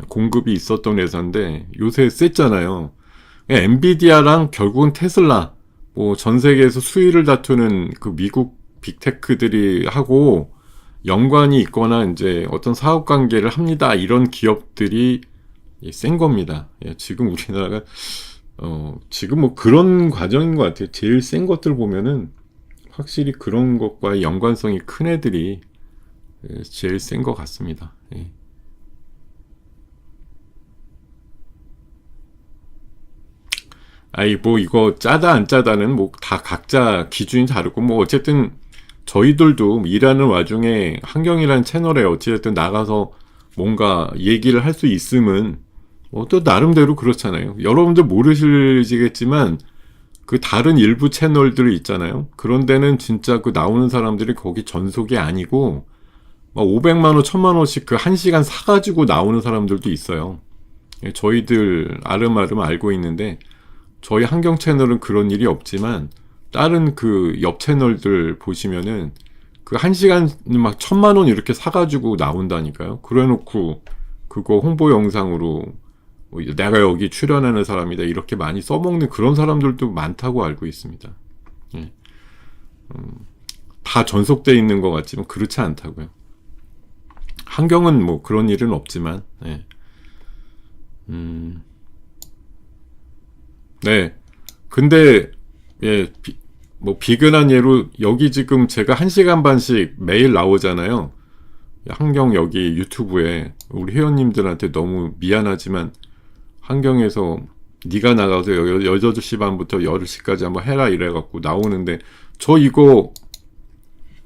Speaker 1: 공급이 있었던 회사인데 요새 셌잖아요. 엔비디아랑 결국은 테슬라, 뭐 전 세계에서 수위를 다투는 그 미국 빅테크들이 하고 연관이 있거나 이제 어떤 사업 관계를 합니다. 이런 기업들이 센 겁니다. 예, 지금 우리나라가 지금 뭐 그런 과정인 것 같아요. 제일 센 것들 보면은 확실히 그런 것과 연관성이 큰 애들이 제일 센 것 같습니다. 예. 아이, 뭐 이거 짜다 안 짜다는 뭐 다 각자 기준이 다르고, 뭐 어쨌든 저희들도 일하는 와중에 환경이라는 채널에 어찌됐든 나가서 뭔가 얘기를 할 수 있음은 또 나름대로 그렇잖아요. 여러분들 모르시겠지만 그 다른 일부 채널들 있잖아요. 그런 데는 진짜 그 나오는 사람들이 거기 전속이 아니고 막 500만 원, 1000만 원씩 그 1시간 사가지고 나오는 사람들도 있어요. 저희들 아름아름 알고 있는데, 저희 환경 채널은 그런 일이 없지만 다른 그 옆 채널들 보시면은 그 1시간 막 1000만 원 이렇게 사가지고 나온다니까요. 그래놓고 그거 홍보 영상으로 내가 여기 출연하는 사람이다 이렇게 많이 써먹는 그런 사람들도 많다고 알고 있습니다. 예. 다 전속돼 있는 것 같지만 그렇지 않다고요. 환경은 뭐 그런 일은 없지만, 예. 네. 근데, 예, 뭐, 비근한 예로, 여기 지금 제가 1시간 반씩 매일 나오잖아요. 환경 여기 유튜브에, 우리 회원님들한테 너무 미안하지만, 환경에서 네가 나가서 8시 반부터 10시까지 한번 해라 이래갖고 나오는데, 저 이거,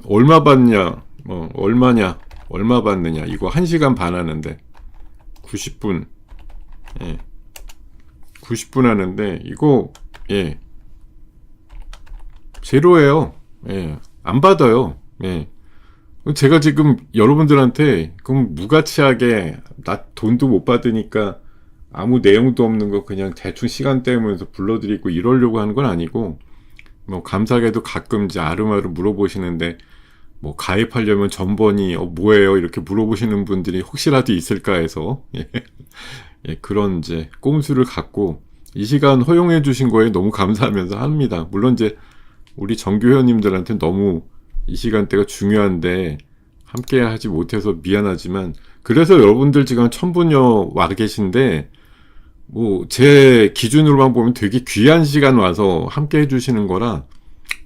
Speaker 1: 얼마 받냐, 얼마냐, 얼마 받느냐, 이거 1시간 반 하는데, 90분, 예. 90분 하는데 이거, 예, 제로예요. 예, 안 받아요. 예, 제가 지금 여러분들한테 그럼 무가치하게 나 돈도 못 받으니까 아무 내용도 없는 거 그냥 대충 시간 때우면서 불러드리고 이러려고 하는 건 아니고, 뭐 감사하게도 가끔 이제 아름아름 물어보시는데, 뭐 가입하려면 전번이 뭐예요 이렇게 물어보시는 분들이 혹시라도 있을까 해서, 예. 예, 그런 이제 꼼수를 갖고 이 시간 허용해 주신 거에 너무 감사하면서 합니다. 물론 이제 우리 정규 회원님들한테 너무 이 시간대가 중요한데 함께 하지 못해서 미안하지만, 그래서 여러분들 지금 1000분여 와 계신데 뭐 제 기준으로만 보면 되게 귀한 시간 와서 함께 해주시는 거라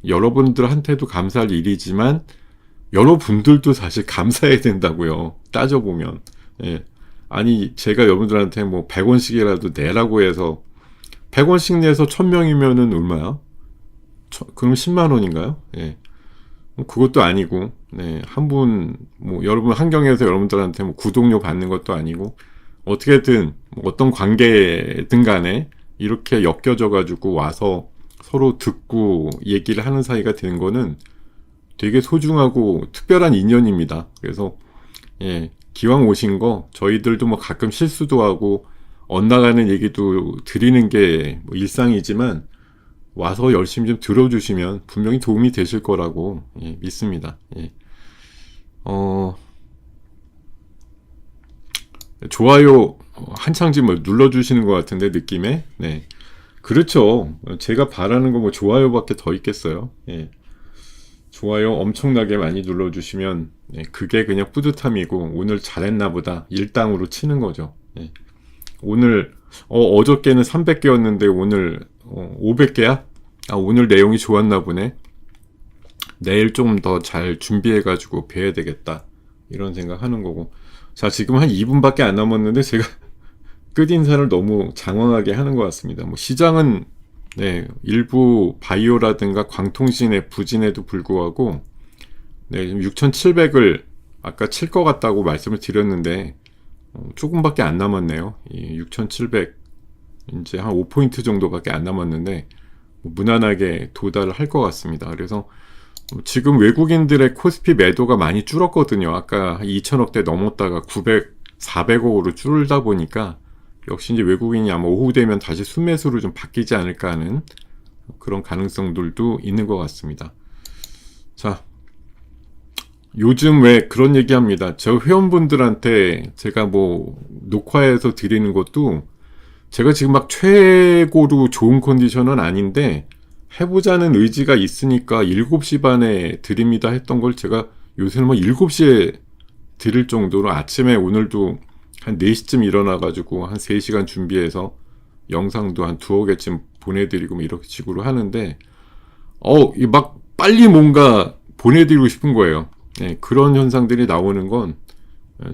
Speaker 1: 여러분들한테도 감사할 일이지만 여러분들도 사실 감사해야 된다고요. 따져보면. 예. 아니, 제가 여러분들한테 뭐 100원씩이라도 내라고 해서 100원씩 내서 1000명이면은 얼마야? 그럼 10만 원인가요? 예. 그것도 아니고, 네, 한 분, 뭐, 여러분, 환경에서 여러분들한테 뭐 구독료 받는 것도 아니고, 어떻게든, 뭐 어떤 관계든 간에 이렇게 엮여져가지고 와서 서로 듣고 얘기를 하는 사이가 되는 거는 되게 소중하고 특별한 인연입니다. 그래서, 예, 기왕 오신 거, 저희들도 뭐 가끔 실수도 하고, 엇나가는 얘기도 드리는 게 뭐 일상이지만, 와서 열심히 좀 들어주시면 분명히 도움이 되실 거라고, 예, 믿습니다. 예. 좋아요 한창 지금 눌러주시는 것 같은데 느낌에, 네, 그렇죠. 제가 바라는 거 뭐 좋아요밖에 더 있겠어요. 예. 좋아요 엄청나게 많이 눌러주시면, 예, 그게 그냥 뿌듯함이고 오늘 잘했나 보다 일당으로 치는 거죠. 예. 오늘 어저께는 300개였는데 오늘 500개야? 아, 오늘 내용이 좋았나 보네. 내일 좀 더 잘 준비해가지고 뵈야 되겠다. 이런 생각하는 거고. 자, 지금 한 2분밖에 안 남았는데 제가 끝인사를 너무 장황하게 하는 것 같습니다. 뭐 시장은, 네, 일부 바이오라든가 광통신의 부진에도 불구하고, 네, 6,700을 아까 칠 것 같다고 말씀을 드렸는데 조금밖에 안 남았네요. 6,700 이제 한 5포인트 정도밖에 안 남았는데 무난하게 도달을 할 것 같습니다. 그래서 지금 외국인들의 코스피 매도가 많이 줄었거든요. 아까 2천억대 넘었다가 900, 400억으로 줄다 보니까 역시 이제 외국인이 아마 오후 되면 다시 순매수로 좀 바뀌지 않을까 하는 그런 가능성들도 있는 것 같습니다. 자, 요즘 왜 그런 얘기 합니다. 저 회원분들한테 제가 뭐 녹화해서 드리는 것도 제가 지금 막 최고로 좋은 컨디션은 아닌데 해보자는 의지가 있으니까 7시 반에 드립니다 했던 걸 제가 요새는 뭐 7시에 드릴 정도로 아침에 오늘도 한 4시쯤 일어나가지고 한 3시간 준비해서 영상도 한 2개쯤 보내드리고 뭐 이렇게 식으로 하는데 막 빨리 뭔가 보내드리고 싶은 거예요. 네, 그런 현상들이 나오는 건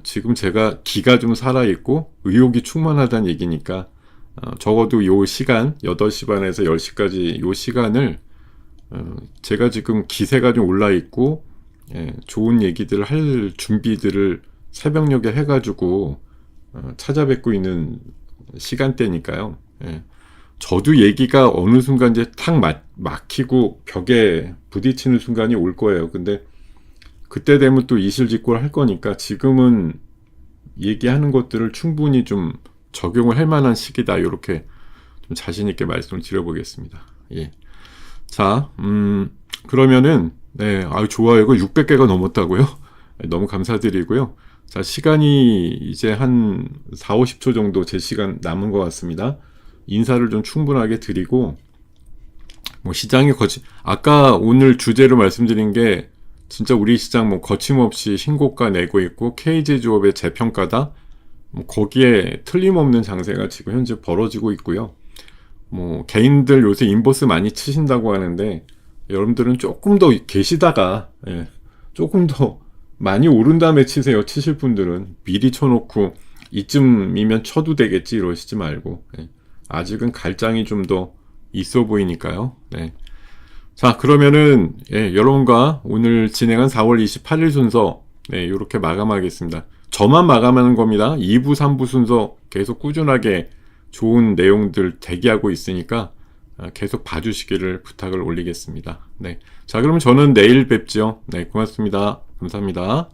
Speaker 1: 지금 제가 기가 좀 살아있고 의욕이 충만하다는 얘기니까 적어도 요 시간 8시 반에서 10시까지 요 시간을 제가 지금 기세가 좀 올라있고, 예, 좋은 얘기들을 할 준비들을 새벽녘에 해가지고 찾아뵙고 있는 시간대니까요. 예. 저도 얘기가 어느 순간 이제 탁 막히고 벽에 부딪히는 순간이 올 거예요. 근데 그때 되면 또 이실직고를 할 거니까 지금은 얘기하는 것들을 충분히 좀 적용을 할 만한 시기다. 이렇게 좀 자신 있게 말씀을 드려보겠습니다. 예. 자, 그러면은, 네, 좋아요. 이거 600개가 넘었다고요? 너무 감사드리고요. 자, 시간이 이제 한 4, 50초 정도 제 시간 남은 것 같습니다. 인사를 좀 충분하게 드리고, 뭐 시장이 아까 오늘 주제로 말씀드린 게 진짜 우리 시장 뭐 거침없이 신고가 내고 있고 KJ조업의 재평가다. 뭐 거기에 틀림없는 장세가 지금 현재 벌어지고 있고요. 뭐 개인들 요새 인버스 많이 치신다고 하는데 여러분들은 조금 더 계시다가, 예, 조금 더 많이 오른 다음에 치세요. 치실 분들은 미리 쳐놓고 이쯤이면 쳐도 되겠지 이러시지 말고, 예, 아직은 갈장이 좀 더 있어 보이니까요. 네. 자, 그러면은, 예, 여러분과 오늘 진행한 4월 28일 순서, 네, 이렇게 마감하겠습니다. 저만 마감하는 겁니다. 2부, 3부 순서 계속 꾸준하게 좋은 내용들 대기하고 있으니까 계속 봐주시기를 부탁을 올리겠습니다. 네. 자, 그러면 저는 내일 뵙죠. 네, 고맙습니다. 감사합니다.